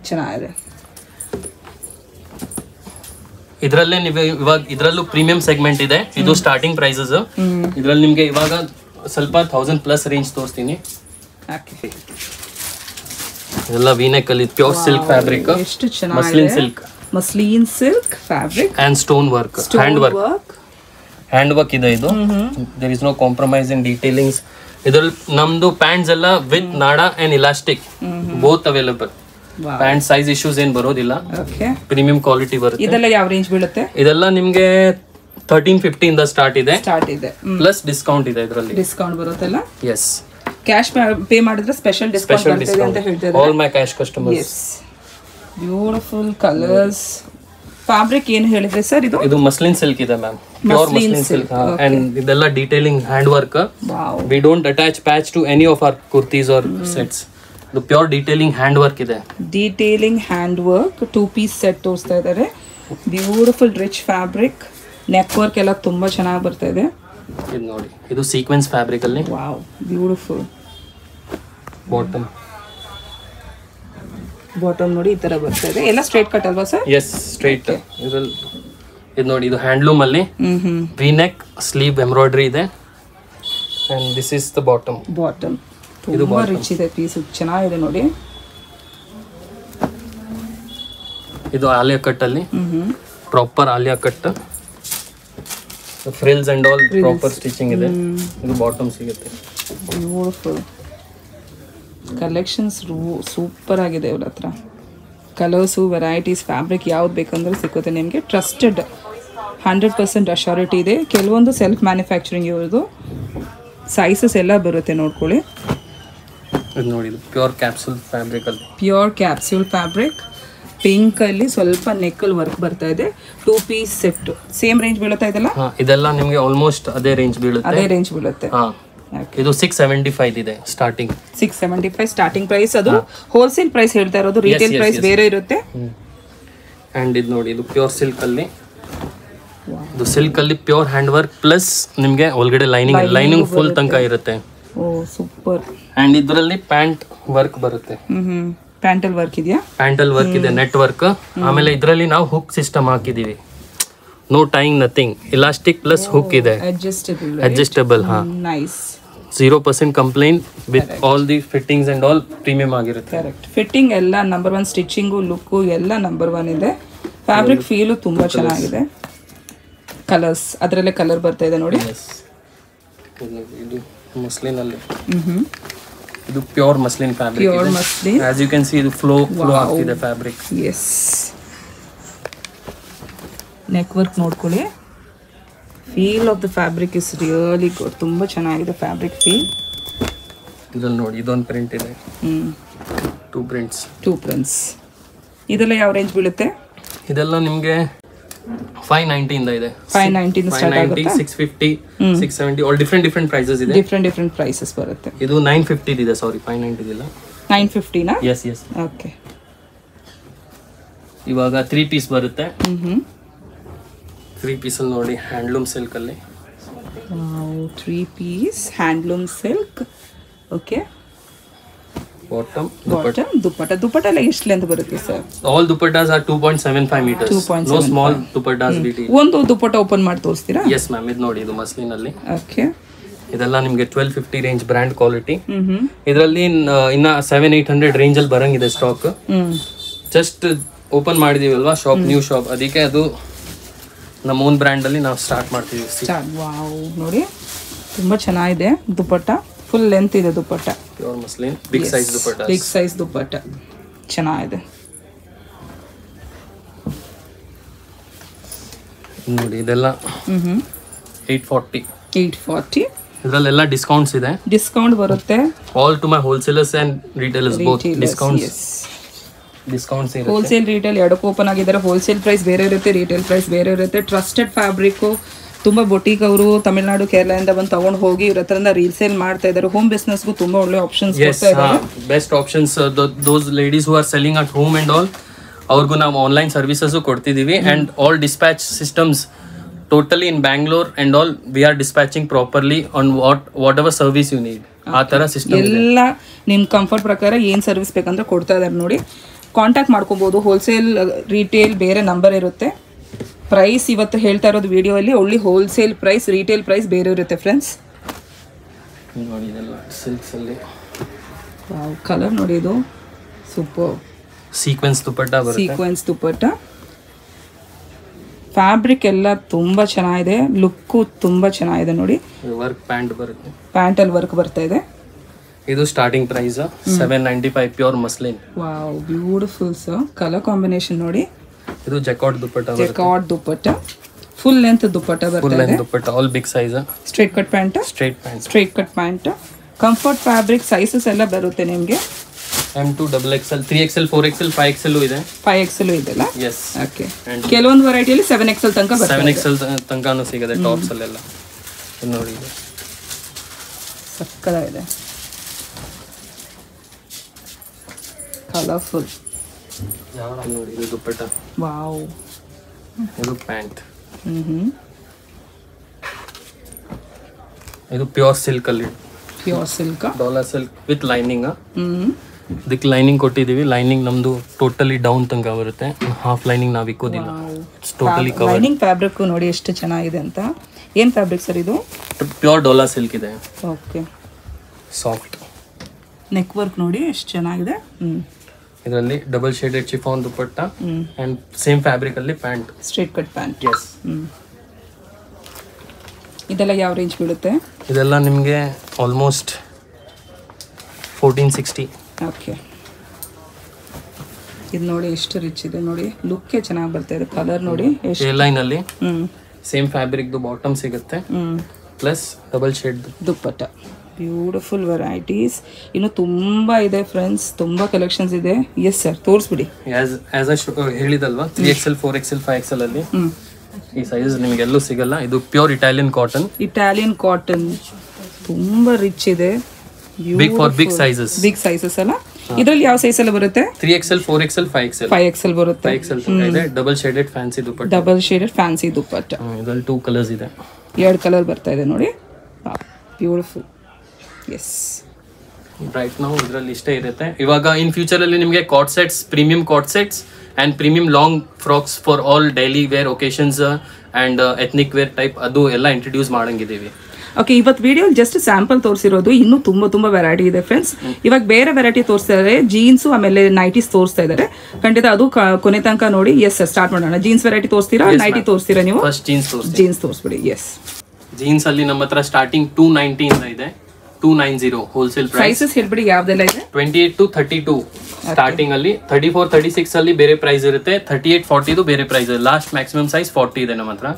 ಚೆನ್ನಾಗಿದೆ. ಇದರಲ್ಲೇ ನೀವು ಇವಾಗ ಇದರಲ್ಲೂ ಪ್ರೀಮಿಯಂ ಸೆಗ್ಮೆಂಟ್ ಇದೆ. ಇದು ಸ್ಟಾರ್ಟಿಂಗ್ ಪ್ರೈಸಸ್. ಇದರಲ್ಲಿ ನಿಮ್ಗೆ ಇವಾಗ ಸ್ವಲ್ಪ 1000+ ರೇಂಜ್ ತೋರಿಸ್ತೀನಿ. ಇದೆಲ್ಲ ವಿನೆಕ್ ಅಲ್ಲಿ ಪ್ಯೂರ್ ಸಿಲ್ಕ್ ಫ್ಯಾಬ್ರಿಕ್. ಎಷ್ಟು ಚೆನ್ನಾಗಿದೆ. Muslin silk fabric and stone work, hand work ಇದೆ. ಇದು there is no compromise in detailings. ಇದರಲ್ಲಿ ನಮ್ದು ಪ್ಯಾಂಟ್ಸ್ ಎಲ್ಲ with nada and elastic both available. Pant size issues ಏನ್ ಬರೋದಿಲ್ಲ. ಪ್ರೀಮಿಯಂ ಕ್ವಾಲಿಟಿ ಬರುತ್ತೆ. ಇದೆಲ್ಲ ಯಾವ ರೇಂಜ್ ಬೀಳುತ್ತೆ? ಇದೆಲ್ಲ ನಿಮ್ಗೆ 1350 ಇಂದ ಸ್ಟಾರ್ಟ್ ಇದೆ. ಪ್ಲಸ್ ಡಿಸ್ಕೌಂಟ್ ಇದೆ. ಇದರಲ್ಲಿ ಡಿಸ್ಕೌಂಟ್ ಬರುತ್ತಲ್ಲ? ಎಸ್. ಕ್ಯಾಶ್ ಪೇ ಮಾಡಿದ್ರೆ ಸ್ಪೆಷಲ್ ಡಿಸ್ಕೌಂಟ್ ಬರ್ತದೆ ಅಂತ ಹೇಳ್ತಾರೆ. All my cash customers. Beautiful colours. Fabric ಏನು ಹೇಳಿದ್ರೆ ಸರ್? ಇದು ಮಸ್ಲಿನ್ ಸಿಲ್ಕ್ ಇದೆ ma'am. Pure muslin silk. And ಇದೆಲ್ಲ detailing hand work. We don't attach patch to any of our kurtis or sets. ಇದು ಪ್ಯೂರ್ ಡೀಟೇಲಿಂಗ್ ಹ್ಯಾಂಡ್ ವರ್ಕ್ ಇದೆ. Detailing hand work 2 piece set ತೋರಿಸ್ತಾ ಇದ್ದಾರೆ. Beautiful rich fabric. Neck work ಎಲ್ಲ ತುಂಬಾ ಚೆನ್ನಾಗಿ ಬರ್ತಾ ಇದೆ. ಇದು ನೋಡಿ, ಇದು ಸೀಕ್ವೆನ್ಸ್ ಫ್ಯಾಬ್ರಿಕ್ ಅಲ್ಲಿ. Wow, beautiful. ಬಾಟಮ್ ನೋಡಿ ಈ ತರ ಬರ್ತಾ ಇದೆ. ಎಲ್ಲ ಸ್ಟ್ರೈಟ್ ಕಟ್ ಅಲ್ವಾ ಸರ್? Yes, straight. ಇದು ನೋಡಿ, ಇದು ಹ್ಯಾಂಡ್ಲೂಮ್ ಅಲ್ಲಿ ವಿ ನೆಕ್, ಸ್ಲೀವ್ ಎಂಬ್ರಾಯ್ಡರಿ ಇದೆ. And this is the bottom. ತುಂಬಾ ರಿಚ್ ಇದೆ ಪೀಸ್. ಚೆನ್ನಾಗಿದೆ ನೋಡಿ. ಇದು ಆಲಿಯಾ ಕಟ್ ಅಲ್ಲಿ, proper Alia cut. Frills and all proper stitching ಇದೆ. ಇದು ಬಾಟಮ್ ಸಿಗುತ್ತೆ. Beautiful collections. ಸೂಪರ್ ಆಗಿದೆ ಇವ್ರ ಹತ್ರ. ಕಲರ್ಸು, ವೆರೈಟೀಸ್, ಫ್ಯಾಬ್ರಿಕ್ ಯಾವ್ದು ಬೇಕಂದ್ರೆ ಸಿಗುತ್ತೆ ನಿಮಗೆ. ಟ್ರಸ್ಟೆಡ್ 100% ಅಶ್ಯೂರಿಟಿ ಇದೆ. ಕೆಲವೊಂದು ಸೆಲ್ಫ್ ಮ್ಯಾನುಫ್ಯಾಕ್ಚರಿಂಗ್ ಇವ್ರದ್ದು. ಸೈಜಸ್ ಎಲ್ಲ ಬರುತ್ತೆ ನೋಡ್ಕೊಳ್ಳಿ. ಇದು ನೋಡಿ, ಇದು ಪ್ಯೂರ್ ಕ್ಯಾಪ್ಸೂಲ್ ಫ್ಯಾಬ್ರಿಕ್ ಅಲ್ಲಿ. Pure capsule fabric. ಪಿಂಕ್ ಅಲ್ಲಿ ಸ್ವಲ್ಪ ನೆಕ್ಕಲ್ ವರ್ಕ್ ಬರ್ತಾ ಇದೆ. 2 ಪೀಸ್ ಸೆಟ್. ಸೇಮ್ ರೇಂಜ್ ಬೀಳುತ್ತಾ ಇದೆಲ್ಲ? ಇದೆಲ್ಲ ನಿಮಗೆ ಆಲ್ಮೋಸ್ಟ್ ಅದೇ ರೇಂಜ್ ಬೀಳುತ್ತೆ. ಇದು 675 ಇದೆ ಸ್ಟಾರ್ಟಿಂಗ್. 675 starting price. ಅದು ಹೋಲ್ಸೇಲ್ ಪ್ರೈಸ್ ಹೇಳ್ತಾ ಇರೋದು. ರಿಟೇಲ್ ಪ್ರೈಸ್ ಬೇರೆ ಇರುತ್ತೆ. ಅಂಡ್ ಇದು ನೋಡಿ, ಇದು ಪ್ಯೂರ್ ಸಿಲ್ಕ್ ಅಲ್ಲಿ. ಇದು ಸಿಲ್ಕ್ ಅಲ್ಲಿ ಪ್ಯೂರ್ ಹ್ಯಾಂಡ್ ವರ್ಕ್ ಪ್ಲಸ್ ನಿಮಗೆ ಒಳಗಡೆ ಲೈನಿಂಗ್ ಫುಲ್ ತನಕ ಇರುತ್ತೆ. Oh, super. ಅಂಡ್ ಇದರಲ್ಲಿ ಪ್ಯಾಂಟ್ ವರ್ಕ್ ಬರುತ್ತೆ. ಪ್ಯಾಂಟಲ್ ವರ್ಕ್ ಇದೆಯಾ? ಪ್ಯಾಂಟಲ್ ವರ್ಕ್ ಇದೆ, ನೆಟ್ ವರ್ಕ್. ಆಮೇಲೆ ಇದರಲ್ಲಿ ನಾವು ಹುಕ್ ಸಿಸ್ಟಮ್ ಹಾಕಿದೀವಿ. No tying, nothing, elastic plus hook ಇದೆ, ಅಡ್ಜಸ್ಟಬಲ್. ಹಾ, nice. 0% complaint with all the fittings and all premium ಆಗಿರುತ್ತೆ. ಕರೆಕ್ಟ್. ಫಿಟ್ಟಿಂಗ್ ಎಲ್ಲ ನಂಬರ್ 1, ಸ್ಟಿಚಿಂಗು ಲುಕ್ಕು ಎಲ್ಲ ನಂಬರ್ 1 ಇದೆ. ಫ್ಯಾಬ್ರಿಕ್ ಫೀಲು ತುಂಬಾ ಚೆನ್ನಾಗಿದೆ. ಕಲರ್ಸ್ ಅದರಲ್ಲೇ ಕಲರ್ ಬರ್ತಾ ಇದೆ ನೋಡಿ. ಇದು ಮಸ್ಲಿನ್ ಅಲ್ಲಿ, ಇದು pure muslin fabric. Pure muslin. As you can see ಇದು ಫ್ಲೋ ಆಗ್ತಿದೆ ಫ್ಯಾಬ್ರಿಕ್. ಎಸ್. ನೆಕ್ ವರ್ಕ್ ನೋಡ್ಕೊಳ್ಳಿ. Feel of the fabric is really good. ತುಂಬಾ ಚೆನ್ನಾಗಿದೆ ಫ್ಯಾಬ್ರಿಕ್ ಫೀಲ್. ಇದ್ರಲ್ಲಿ ನೋಡಿ ಇದೊಂದು ಪ್ರಿಂಟ್ ಇದೆ. 2 ಪ್ರಿಂಟ್ಸ್. ಇದೆಲ್ಲ ಯಾವ ರೇಂಜ್ ಬೀಳುತ್ತೆ? ಇದೆಲ್ಲ ನಿಮಗೆ 590 ಇಂದ ಇದೆ. 590 ಸ್ಟಾರ್ಟ್ ಆಗುತ್ತೆ. 650, 670 ಆಲ್ ಡಿಫರೆಂಟ್ ಪ್ರೈಸಸ್ ಇದೆ. ಡಿಫರೆಂಟ್ ಪ್ರೈಸಸ್ ಬರುತ್ತೆ. ಇದು 950 ಇದೆ, ಸಾರಿ 590 ಇಲ್ಲ. 950 ನಾ? ಎಸ್. ಓಕೆ. ಇವಾಗ 3 ಪೀಸ್ ಬರುತ್ತೆ. 3 ಪೀಸ್ ಅಲ್ಲಿ ನೋಡಿ ಹ್ಯಾಂಡ್ಲೂಮ್ ಸಿಲ್ಕ್ ಅಲ್ಲಿ. 3 piece handloom silk. Okay. Bottom dupatta ಎಲ್ಲ ಎಷ್ಟು ಲೆಂತ್ ಬರುತ್ತೆ sir? All dupattas are 2.75 meters. No small dupattas ಬಿಟಿ. ಒಂದು ದುಪ್ಪಟ್ಟ ಓಪನ್ ಮಾಡಿ ತೋರಿಸ್ತೀರಾ? Yes ma'am. ಇದು ನೋಡಿ, ಇದು ಮಸ್ಲಿನ್ ಅಲ್ಲಿ. ಓಕೆ. ಇದೆಲ್ಲ ನಿಮಗೆ 1250 ರೇಂಜ್ ಬ್ರ್ಯಾಂಡ್ ಕ್ವಾಲಿಟಿ. ಇದರಲ್ಲಿ ಇನ್ನ 700-800 ರೇಂಜ್ ಅಲ್ಲಿ ಬರಂಗಿದೆ ಸ್ಟಾಕ್. ಜಸ್ಟ್ ಓಪನ್ ಮಾಡಿದೀವಲ್ವಾ ಶಾಪ್, ನ್ಯೂ ಶಾಪ್, ಅದಕ್ಕೆ ಅದು ನಮ್ಮ ಓನ್ ಬ್ರ್ಯಾಂಡ್ ಅಲ್ಲಿ ನಾವು ಸ್ಟಾರ್ಟ್ ಮಾಡ್ತೀವಿ. ವಾವ್, ನೋಡಿ ತುಂಬಾ ಚೆನ್ನಾಗಿದೆ ದುಪ್ಪಟ್ಟ. ಫುಲ್ ಲೆಂತ್ ಇದೆ dupatta. Pure muslin, big size dupatta. Big size dupatta ಚೆನ್ನಾಗಿದೆ ನೋಡಿ. ಇದೆಲ್ಲ 840. ಇದರಲ್ಲೆಲ್ಲ ಡಿಸ್ಕೌಂಟ್ಸ್ ಇದೆ. ಡಿಸ್ಕೌಂಟ್ ಬರುತ್ತೆ. All to my wholesalers and retailers both discounts ಇರುತ್ತೆ. ಹೋಲ್ಸೇಲ್ ರಿಟೇಲ್ ಎರಡಕ್ಕೂ ಓಪನ್ ಆಗಿದ್ದಾರೆ. ಹೋಲ್ಸೇಲ್ ಪ್ರೈಸ್ ಬೇರೆ ಇರುತ್ತೆ, ರಿಟೇಲ್ ಪ್ರೈಸ್ ಬೇರೆ ಇರುತ್ತೆ. Trusted fabric. ತುಂಬಾ ಬೊಟಿಕ್ ಅವರು ತಮಿಳ್ನಾಡು, ಕೇರಳದಿಂದ ಬಂದು ತಗೊಂಡು ಹೋಗಿ ಇವ್ರ ಹತ್ರದಿಂದ ರೀಸೇಲ್ ಮಾಡ್ತಾ ಇದ್ದಾರೆ. ಹೋಮ್ ಬಿಸ್ನೆಸ್ಗೂ ತುಂಬಾ ಒಳ್ಳೆ ಆಪ್ಷನ್ಸ್ ಕೊಡ್ತಾ ಇದ್ದಾರೆ. Best options. Those ladies who are selling at home and all, ಅವ್ರಿಗೂ ನಾವು ಆನ್ಲೈನ್ ಸರ್ವಿಸಸ್ ಕೊಡ್ತಿದೀವಿ. And all dispatch systems totally in Bangalore and all we are dispatching properly on whatever service you need. ಆ ತರ system ಎಲ್ಲ ನಿಮ್ comfort ಪ್ರಕಾರ ಏನ್ service ಬೇಕಂದ್ರೆ ಕೊಡ್ತಾ ಇದ್ದಾರೆ ನೋಡಿ. ಕಾಂಟ್ಯಾಕ್ಟ್ ಮಾಡ್ಕೋಬಹುದು. ಹೋಲ್ಸೇಲ್ ರಿಟೇಲ್ ಬೇರೆ ನಂಬರ್ ಇರುತ್ತೆ. ಪ್ರೈಸ್ ಇವತ್ತು ಹೇಳ್ತಾ ಇರೋದು ವಿಡಿಯೋ ಅಲ್ಲಿ only wholesale price, retail price ಬೇರೆ ಇರುತ್ತೆ ಫ್ರೆಂಡ್ಸ್. ನೋಡಿ ಇದೆಲ್ಲ ಸಿಲ್ಕ್ಸ್ ಅಲ್ಲಿ. ವಾವ್, ಕಲರ್ ನೋಡಿ, ಇದು ಸೂಪರ್. ಸೀಕ್ವೆನ್ಸ್ ದುಪ್ಪಟ್ಟ ಬರುತ್ತೆ. ಸೀಕ್ವೆನ್ಸ್ ದುಪ್ಪಟ್ಟ. ಫ್ಯಾಬ್ರಿಕ್ ಎಲ್ಲ ತುಂಬಾ ಚೆನ್ನಾಗಿದೆ, ಲುಕ್ಕು ತುಂಬಾ ಚೆನ್ನಾಗಿದೆ ನೋಡಿ. ವರ್ಕ್ ಪ್ಯಾಂಟ್ ಬರುತ್ತೆ. ಪ್ಯಾಂಟ್ ಅಲ್ಲಿ ವರ್ಕ್ ಬರ್ತಾ ಇದೆ. ಇದು starting price 795 pure muslin. Wow, beautiful sir. Colour combination ನೋಡಿ. ಇದು jacquard dupatta. Jacquard dupatta. Full length dupatta ಬರ್ತಾ ಇದೆ. Full length dupatta, all big size. Straight cut pant. Straight cut pant. Comfort fabric sizes ಎಲ್ಲ ಬರುತ್ತೆ ನಿಮಗೆ. M2 XXL 3XL 4XL 5XL ಇದೆ. 5XL ಇದೆಲ್ಲ. S. Okay. ಕೆಲವೊಂದು ವೆರೈಟಿಯಲ್ಲಿ 7XL ತನಕ ಬರುತ್ತೆ. 7XL ತನಕನೂ ಸಿಗುತ್ತೆ ಟಾಪ್ಸ್ ಅಲ್ಲೆಲ್ಲ. ನೋಡಿ ಸಕ್ಕತ್ತಾಗಿದೆ, ಕಲರ್ಫುಲ್. ನೋಡಿ ಇದು ದುಪ್ಪಟ್ಟ. ವಾವ್. ಇದು ಪ್ಯಾಂಟ್. ಇದು ಪ್ಯೂರ್ ಸಿಲ್ಕ್ ಅಲ್ಲಿ. Pure silk. Dollar silk with lining. ಇದಕ್ಕೆ ಲೈನಿಂಗ್ ಕೊಟ್ಟಿದೀವಿ. ಲೈನಿಂಗ್ ನಮ್ದು ಟೋಟಲಿ ಡೌನ್ ತನಕ ಬರುತ್ತೆ. ಹಾಫ್ ಲೈನಿಂಗ್ ನಾವು ಇಕ್ಕೋದಿಲ್ಲ, ಟೋಟಲಿ ಕವರ್. ಲೈನಿಂಗ್ ಫ್ಯಾಬ್ರಿಕ್ ನೋಡಿ ಎಷ್ಟು ಚೆನ್ನಾಗಿದೆ ಅಂತ. ಏನ್ ಫ್ಯಾಬ್ರಿಕ್ ಸರ್ ಇದು? ಪ್ಯೂರ್ ಡಾಲರ್ ಸಿಲ್ಕ್ ಇದೆ. ಓಕೆ. ಸಾಫ್ಟ್. ನೆಕ್ ವರ್ಕ್ ನೋಡಿ ಎಷ್ಟು ಚೆನ್ನಾಗಿದೆ. ಇದರಲ್ಲಿ double shaded chiffon dupatta and same fabric ಅಲ್ಲಿ pant. Straight cut pant. Yes. ಇದೆಲ್ಲ ಯಾವ ರೇಂಜ್ ಬೀಳುತ್ತೆ? ಇದೆಲ್ಲ ನಿಮಗೆ ಆಲ್ಮೋಸ್ಟ್ 1460. ಓಕೆ. ಇದು ನೋಡಿ ಎಷ್ಟು ರಿಚ್ ಇದೆ ನೋಡಿ, ಲುಕ್ ಚೆನ್ನಾಗಿ ಬರ್ತಾ ಇದೆ. ಕಲರ್ ನೋಡಿ ಎಷ್ಟು. ಎ ಲೈನ್ ಅಲ್ಲಿ ಸೇಮ್ ಫ್ಯಾಬ್ರಿಕ್ ಬಾಟಮ್ ಸಿಗುತ್ತೆ, plus double shade dupatta. Beautiful varieties. ಇನ್ನು ತುಂಬಾ ಇದೆ ಫ್ರೆಂಡ್ಸ್, ತುಂಬಾ ಕಲೆಕ್ಷನ್ಸ್ ಇದೆ. Yes sir, ತೋರಿಸ್ಬಿಡಿ. ಹೇಳಿದಲ್ವಾ 3XL 4XL 5XL ಅಲ್ಲಿ ಈ ಸೈಜ್ ನಿಮಗೆ ಎಲ್ಲೂ ಸಿಗಲ್ಲ. ಇದು pure Italian cotton. Italian cotton ತುಂಬಾ ರಿಚ್ ಇದೆ. Big for big sizes. Big sizes ಅಲ್ಲ. ಇದರಲ್ಲಿ ಯಾವ ಸೈಜ್ ಎಲ್ಲ ಬರುತ್ತೆ? 3XL 4XL 5XL. 5XL ಬರುತ್ತೆ. 5XL ಇದೆ. ಡಬಲ್ ಶೇಡೆಡ್ ಫ್ಯಾನ್ಸಿ ದುಪ್ಪಟ್ಟ. ಡಬಲ್ ಶೇಡೆಡ್ ಫ್ಯಾನ್ಸಿ ದುಪ್ಪಟ್ಟ. ಇದರಲ್ಲಿ 2 ಕಲರ್ಸ್ ಇದೆ. 2 ಕಲರ್ ಬರ್ತಾ ಇದೆ ನೋಡಿ. ಬ್ಯೂಟಿಫುಲ್. ಎಸ್. ರೈಟ್ ನಾವು ಇದರಲ್ಲಿ ಇಷ್ಟೇ ಇರುತ್ತೆ. ಇವಾಗ ಇನ್ ಫ್ಯೂಚರ್ ಅಲ್ಲಿ ನಿಮಗೆ card sets, premium card sets and premium long frocks for all daily wear occasions and ethnic wear type ಅದು ಎಲ್ಲ ಇಂಟ್ರೊಡ್ಯೂಸ್ ಮಾಡಂಗಿದ್ದೀವಿ. ಓಕೆ, ಇವತ್ತು ವಿಡಿಯೋ ಜಸ್ಟ್ ಸ್ಯಾಂಪಲ್ ತೋರಿಸಿರೋದು, ಇನ್ನೂ ತುಂಬ ವೆರೈಟಿ ಇದೆ ಫ್ರೆಂಡ್ಸ್. ಇವಾಗ ಬೇರೆ ವೆರೈಟಿ ತೋರಿಸ್ತಾ ಇದ್ದಾರೆ, ಜೀನ್ಸು ಆಮೇಲೆ ನೈಟೀಸ್ ತೋರಿಸ್ತಾ ಇದ್ದಾರೆ. ಖಂಡಿತ ಅದು ಕೊನೆ ತನಕ ನೋಡಿ. ಎಸ್ ಸರ್, ಸ್ಟಾರ್ಟ್ ಮಾಡೋಣ. ಜೀನ್ಸ್ ವೆರೈಟಿ ತೋರಿಸ್ತೀರಾ, ನೈಟಿ ತೋರಿಸ್ತೀರಾ ನೀವು? ಫಸ್ಟ್ ಜೀನ್ಸ್ ತೋರಿಸ್ಬಿಡಿ. ಎಸ್, ಜೀನ್ಸ್ ಅಲ್ಲಿ ನಮ್ಮ ಹತ್ರ ಸ್ಟಾರ್ಟಿಂಗ್ 290 ಇಂದ ಇದೆ, 290 ಹೋಲ್ಸೇಲ್ ಪ್ರೈಸ್. ಸೈಜಸ್ ಹೇಳ್ಬಿಡಿ ಯಾವ್ದೆಲ್ಲ ಇದೆ? 28 to 32 ಸ್ಟಾರ್ಟಿಂಗ್ ಅಲ್ಲಿ, 34 36 ಅಲ್ಲಿ ಬೇರೆ ಪ್ರೈಸ್ ಇರುತ್ತೆ, 38 40 ಬೇರೆ ಪ್ರೈಸ್. ಲಾಸ್ಟ್ ಮ್ಯಾಕ್ಸಿಮಮ್ ಸೈಜ್ 40 ಇದೆ ನಮ್ಮ ಹತ್ರ.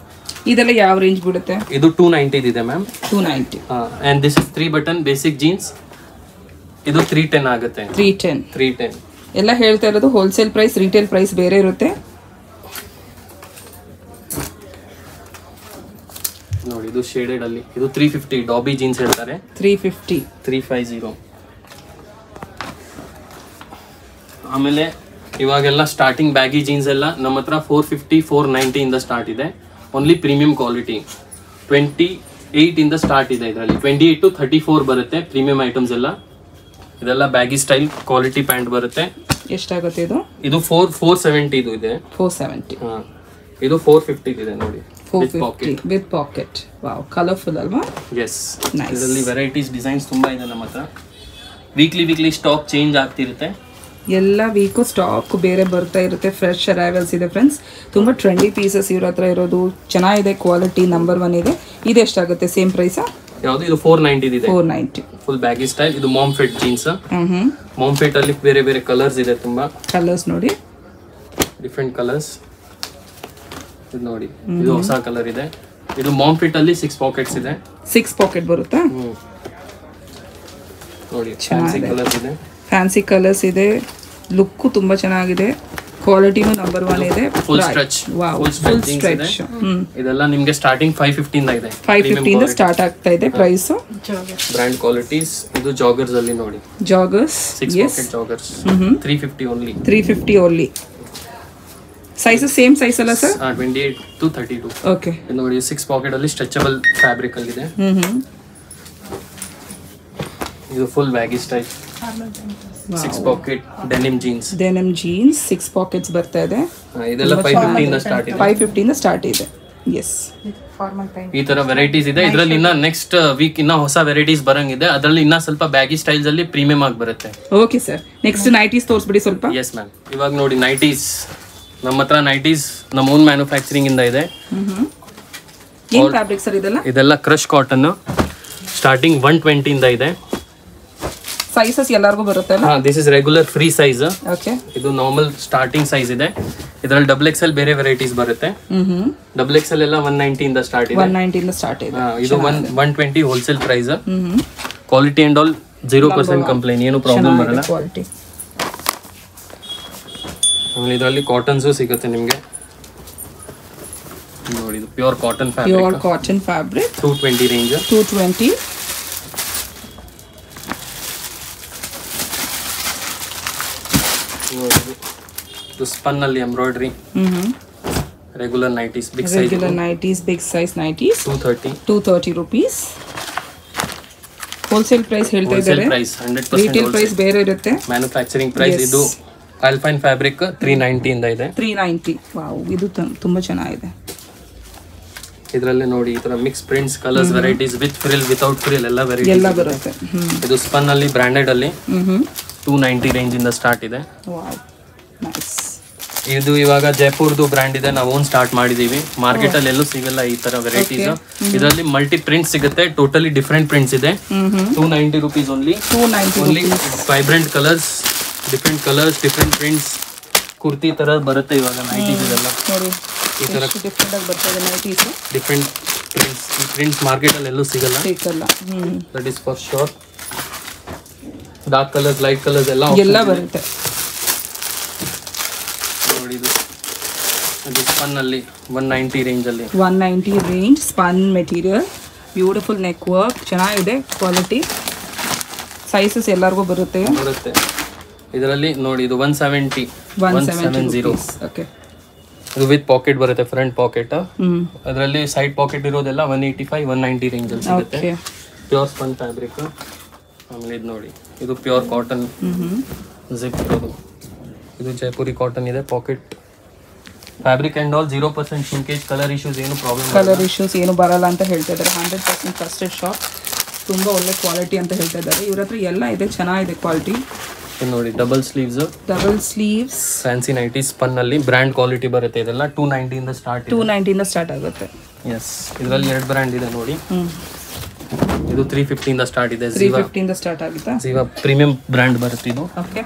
ಇದೆಲ್ಲ ಯಾವ ರೇಂಜ್ ಬಿಡುತ್ತೆ? ಇದು 290 ಇದೆ ma'am. 290. And this is 3 button basic jeans. ಇದು 310 ಆಗುತ್ತೆ. 310 ಎಲ್ಲ ಹೇಳ್ತಾ ಇರೋದು ಹೋಲ್ಸೇಲ್ ಪ್ರೈಸ್, ರಿಟೇಲ್ ಪ್ರೈಸ್ ಬೇರೆ ಇರುತ್ತೆ ನೋಡಿ. ಇದು ಶೇಡೆಡ್ ಅಲ್ಲಿ, ಇದು 350 ಡಾಬಿ ಜೀನ್ಸ್ ಹೇಳ್ತಾರೆ. 350. ಆಮೇಲೆ ಇವಾಗೆಲ್ಲ ಸ್ಟಾರ್ಟಿಂಗ್ ಬ್ಯಾಗಿ ಜೀನ್ಸ್ ಎಲ್ಲ ನಮ್ಮ ಹತ್ರ 450 490 ಇಂದ ಸ್ಟಾರ್ಟ್ ಇದೆ. Only premium quality. 28 ಇಂದ ಸ್ಟಾರ್ಟ್ ಇದೆ ಇದರಲ್ಲಿ. 28 to 34 ಬರುತ್ತೆ ಪ್ರೀಮಿಯಂ ಐಟಮ್ಸ್ ಎಲ್ಲ. ಇದೆಲ್ಲ ಬ್ಯಾಗಿ ಸ್ಟೈಲ್ ಕ್ವಾಲಿಟಿ ಪ್ಯಾಂಟ್ ಬರುತ್ತೆ. ಎಷ್ಟಾಗುತ್ತೆ ಇದು? ಇದು 470 ಇದು ಇದೆ. 470. ಇದು 450 ಇದೆ ನೋಡಿ. 450 ವಿತ್ ಪಾಕೆಟ್. ವಾವ್, ಕಲರ್ಫುಲ್ ಅಲ್ವಾ? ಎಸ್, ಇದರಲ್ಲಿ ವೆರೈಟೀಸ್ ಡಿಸೈನ್ಸ್ ತುಂಬಾ ಇದೆ ನಮ್ಮ ಹತ್ರ. ವೀಕ್ಲಿ ಸ್ಟಾಕ್ ಚೇಂಜ್ ಆಗ್ತಿರುತ್ತೆ. ಎಲ್ಲ ವೀಕು ಸ್ಟಾಕ್ ಬೇರೆ ಬರ್ತಾ ಇರುತ್ತೆ. ಫ್ರೆಶ್ ಅರೈವಲ್ಸ್ ಇದೆ ಫ್ರೆಂಡ್ಸ್. ತುಂಬ ಟ್ರೆಂಡಿ ಪೀಸಸ್ ಇವ್ರ ಹತ್ರ ಇರೋದು. ಚೆನ್ನಾಗಿದೆ, ಕ್ವಾಲಿಟಿ ನಂಬರ್ 1 ಇದೆ. ಇದು ಎಷ್ಟಾಗುತ್ತೆ? ಸೇಮ್ ಪ್ರೈಸಾ? ಯಾವುದು? ಇದು 490 ಇದೆ. 490 ಫುಲ್ ಬ್ಯಾಗಿ ಸ್ಟೈಲ್. ಇದು mom fit jeans. Mom fit ಅಲ್ಲಿ ಬೇರೆ ಕಲರ್ಸ್ ಇದೆ, ತುಂಬಾ ಕಲರ್ಸ್ ನೋಡಿ, ಡಿಫ್ರೆಂಟ್ ಕಲರ್ಸ್. ಇದು ನೋಡಿ, ಇದು ಹೊಸ ಕಲರ್ ಇದೆ. ಇದು ಮಾಮ್ ಫಿಟ್ ಅಲ್ಲಿ 6 ಪಾಕೆಟ್ಸ್ ಇದೆ. 6 ಪಾಕೆಟ್ ಬರುತ್ತಾ? ನೋಡಿ, ಫ್ಯಾನ್ಸಿ ಕಲರ್ಸ್ ಇದೆ. ಫ್ಯಾನ್ಸಿ ಕಲರ್ಸ್ ಇದೆ. ಲುಕ್ಕು ತುಂಬಾ ಚೆನ್ನಾಗಿದೆ. ಕ್ವಾಲಿಟಿನೂ ನಂಬರ್ 1 ಇದೆ. Full stretch. Full stretch. ಇದೆಲ್ಲ ನಿಮಗೆ ಸ್ಟಾರ್ಟಿಂಗ್ 550 ಇಂದ ಇದೆ. 550 ಇಂದ ಸ್ಟಾರ್ಟ್ ಆಗ್ತಾ ಇದೆ ಪ್ರೈಸ್. Brand qualities. ಇದು ಜಾಗರ್ಸ್ ಅಲ್ಲಿ ನೋಡಿ, joggers. 6 pocket joggers. 350 only. 350 only. Sizes same size ಅಲ್ಲ ಸರ್? 28 to 32. ಓಕೆ, ಇದು ನೋಡಿ 6 ಪಾಕೆಟ್ ಅಲ್ಲಿ ಸ್ಟ್ರೆಚಬಲ್ ಫ್ಯಾಬ್ರಿಕ್ ಅಲ್ಲಿ ಇದೆ. ಇದು full baggy style. 6 pocket denim jeans. 6 pockets ಬರ್ತಾ ಇದೆ. ಇದೆಲ್ಲ 550 ಇಂದ ಸ್ಟಾರ್ಟ್ ಇದೆ. 550 ಇಂದ ಸ್ಟಾರ್ಟ್ ಇದೆ. ಎಸ್, ಈ ತರ ವೆರೈಟೀಸ್ ಇದೆ. ಇದರಲ್ಲಿ ಇನ್ನ ನೆಕ್ಸ್ಟ್ ವೀಕ್ ಇನ್ನ ಹೊಸ ವೆರೈಟೀಸ್ ಬರಂಗಿದೆ. ಅದರಲ್ಲಿ ಇನ್ನ ಸ್ವಲ್ಪ ಬ್ಯಾಗಿ ಸ್ಟೈಲ್ಸ್ ಅಲ್ಲಿ ಪ್ರೀಮಿಯಂ ಆಗಿ ಬರುತ್ತೆ. ಓಕೆ ಸರ್, ನೆಕ್ಸ್ಟ್ ನೈಟೀಸ್ ತೋರಿಸ್ಬಿಡಿ ಸ್ವಲ್ಪ. Yes ma'am. ಇವಾಗ ನೋಡಿ ನೈಟೀಸ್. ನಮ್ಮ ಹತ್ರ ನೈಟೀಸ್ ನಮ್ಮ ಓನ್ ಮ್ಯಾನುಫ್ಯಾಕ್ಚರಿಂಗ್ ಇಂದ ಇದೆ. ಏನ್ ಫ್ಯಾಬ್ರಿಕ್ ಸರ್ ಇದೆಲ್ಲ? ಇದೆಲ್ಲ ಕ್ರಶ್ ಕಾಟನ್. ಸ್ಟಾರ್ಟಿಂಗ್ 120 ಇಂದ ಇದೆ. ಸೈಜಸ್ ಎಲ್ಲರಿಗೂ ಬರುತ್ತೆ ಅಲ್ಲ? This is regular free size. Okay, ಇದು ನಾರ್ಮಲ್ ಸ್ಟಾರ್ಟಿಂಗ್ ಸೈಜ್ ಇದೆ. ಇದರಲ್ಲಿ XXL ಬೇರೆ ವೆರೈಟೀಸ್ ಬರುತ್ತೆ. XXL ಎಲ್ಲ 190 ಇಂದ ಸ್ಟಾರ್ಟ್ ಇದೆ. 190 ಇಂದ ಸ್ಟಾರ್ಟ್ ಇದೆ. ಇದು 120 wholesale price. Quality and all 0% complaint, ಏನು ಪ್ರಾಬ್ಲಮ್ ಬರಲ್ಲ. ಕ್ವಾಲಿಟಿ. ಆಮೇಲೆ ಇದರಲ್ಲಿ ಕಾಟನ್ಸು ಸಿಗುತ್ತೆ ನಿಮಗೆ ನೋಡಿ. ಇದು pure cotton fabric. Pure cotton fabric. 220 range. 220. ಇದು ಸ್ಪನ್ ಅಲ್ಲಿ embroidery. Regular nighties big size. Regular nighties, big size nighties. 230 rupees. Wholesale price ಹೇಳ್ತಾ ಇದ್ದಾರೆ. ಪ್ರೈಸ್ 100% ರಿಟೇಲ್ ಪ್ರೈಸ್ ಬೇರೆ ಇರುತ್ತೆ. Manufacturing price. ಇದು ಆಲ್ಪೈನ್ ಫ್ಯಾಬ್ರಿಕ್ 390 ಇಂದ ಇದೆ. 390. ವಾವ್, ಇದು ತುಂಬಾ ಚೆನ್ನಾಗಿದೆ. ಇದರಲ್ಲಿ ನೋಡಿ ಈ ತರ mix prints, colours, varieties with frill, without frill ಎಲ್ಲ ವೆರೈಟಿ ಎಲ್ಲ ಬರುತ್ತೆ. ಇದು ಸ್ಪನ್ ಅಲ್ಲಿ ಬ್ರಾಂಡೆಡ್ ಅಲ್ಲಿ 290 ರೇಂಜ್ ಇಂದ ಸ್ಟಾರ್ಟ್ ಇದೆ. Wow, nice. ಇದು ಇವಾಗ ಜೈಪುರ್ದು ಬ್ರ್ಯಾಂಡ್ ಇದೆ. ನಾವು ಓನ್ ಸ್ಟಾರ್ಟ್ ಮಾಡಿದೀವಿ. ಮಾರ್ಕೆಟ್ ಅಲ್ಲಿ ಎಲ್ಲೂ ಸಿಗಲ್ಲ ಈ ತರ ವೆರೈಟೀಸ್. ಇದರಲ್ಲಿ ಮಲ್ಟಿ ಪ್ರಿಂಟ್ ಸಿಗುತ್ತೆ. ಟೋಟಲಿ ಡಿಫರೆಂಟ್ ಪ್ರಿಂಟ್ಸ್ ಇದೆ. 290 rupees only. 290 vibrant colours, different colours, different prints. Kurti ತರ ಬರುತ್ತೆ ಇವಾಗ ನೈಟೀಸ್ ಇದೆಲ್ಲ. ಈ ತರ ಡಿಫರೆಂಟ್ ಆಗಿ ಬರ್ತದೆ ನೈಟೀಸ್. Different prints. ಈ ಪ್ರಿಂಟ್ಸ್ ಮಾರ್ಕೆಟ್ ಅಲ್ಲಿ ಎಲ್ಲೂ ಸಿಗಲ್ಲ. That is for sure. Dark colours, light colours ಎಲ್ಲ ಬರುತ್ತೆ. ನೋಡಿ ಇದು ಸ್ಪನ್ ಅಲ್ಲಿ 190 ರೇಂಜ್ ಅಲ್ಲಿ. 190 range spun material. Beautiful neck work, ಚೆನ್ನಾಗಿದೆ ಕ್ವಾಲಿಟಿ. ಸೈಜಸ್ ಎಲ್ಲರಿಗೂ ಬರುತ್ತೆ. ಇದರಲ್ಲಿ ನೋಡಿ ಇದು 170. ಓಕೆ, ಇದು ವಿತ್ ಪಾಕೆಟ್ ಬರುತ್ತೆ, ಫ್ರಂಟ್ ಪಾಕೆಟ್. ಅದರಲ್ಲಿ ಸೈಡ್ ಪಾಕೆಟ್ ಇರೋದೆಲ್ಲ 185 190 ರೇಂಜ್ ಅಲ್ಲಿ ಸಿಗುತ್ತೆ. Pure spun fabric. ಆಮೇಲೆ ಇದು ನೋಡಿ, ಇದು ಪ್ಯೂರ್ ಕಾಟನ್ ಜಿಪ್ ಇರೋದು. ಇದು ಜೈಪುರಿ ಕಾಟನ್ ಇದೆ, pocket fabric and all 0% shrinkage, colour issues ಏನು ಪ್ರಾಬ್ಲಮ್, ಕಲರ್ ಇಶ್ಯೂಸ್ ಏನು ಬರಲ್ಲ ಅಂತ ಹೇಳ್ತಾ ಇದ್ದಾರೆ. 100% ಟ್ರಸ್ಟೆಡ್ ಶಾಪ್, ತುಂಬ ಒಳ್ಳೆ ಕ್ವಾಲಿಟಿ ಅಂತ ಹೇಳ್ತಾ ಇದ್ದಾರೆ. ಇವ್ರ ಹತ್ರ ಎಲ್ಲ ಇದೆ, ಚೆನ್ನಾಗಿದೆ ಕ್ವಾಲಿಟಿ. ಇದು ನೋಡಿ double sleeves, fancy nighty spun ಅಲ್ಲಿ ಬ್ರ್ಯಾಂಡ್ ಕ್ವಾಲಿಟಿ ಬರುತ್ತೆ. ಇದೆಲ್ಲ 290 ಇಂದ ಸ್ಟಾರ್ಟ್, 290 ಇಂದ ಸ್ಟಾರ್ಟ್ ಆಗುತ್ತೆ. ಎಸ್, ಇದರಲ್ಲಿ 2 ಬ್ರ್ಯಾಂಡ್ ಇದೆ ನೋಡಿ. ಇದು 350 ಇಂದ ಸ್ಟಾರ್ಟ್ ಇದೆ. 350 ಇಂದ ಸ್ಟಾರ್ಟ್ ಆಗುತ್ತಾ? ಝೀವಾ ಪ್ರೀಮಿಯಂ ಬ್ರ್ಯಾಂಡ್ ಬರುತ್ತೆ ಇದು. ಓಕೆ,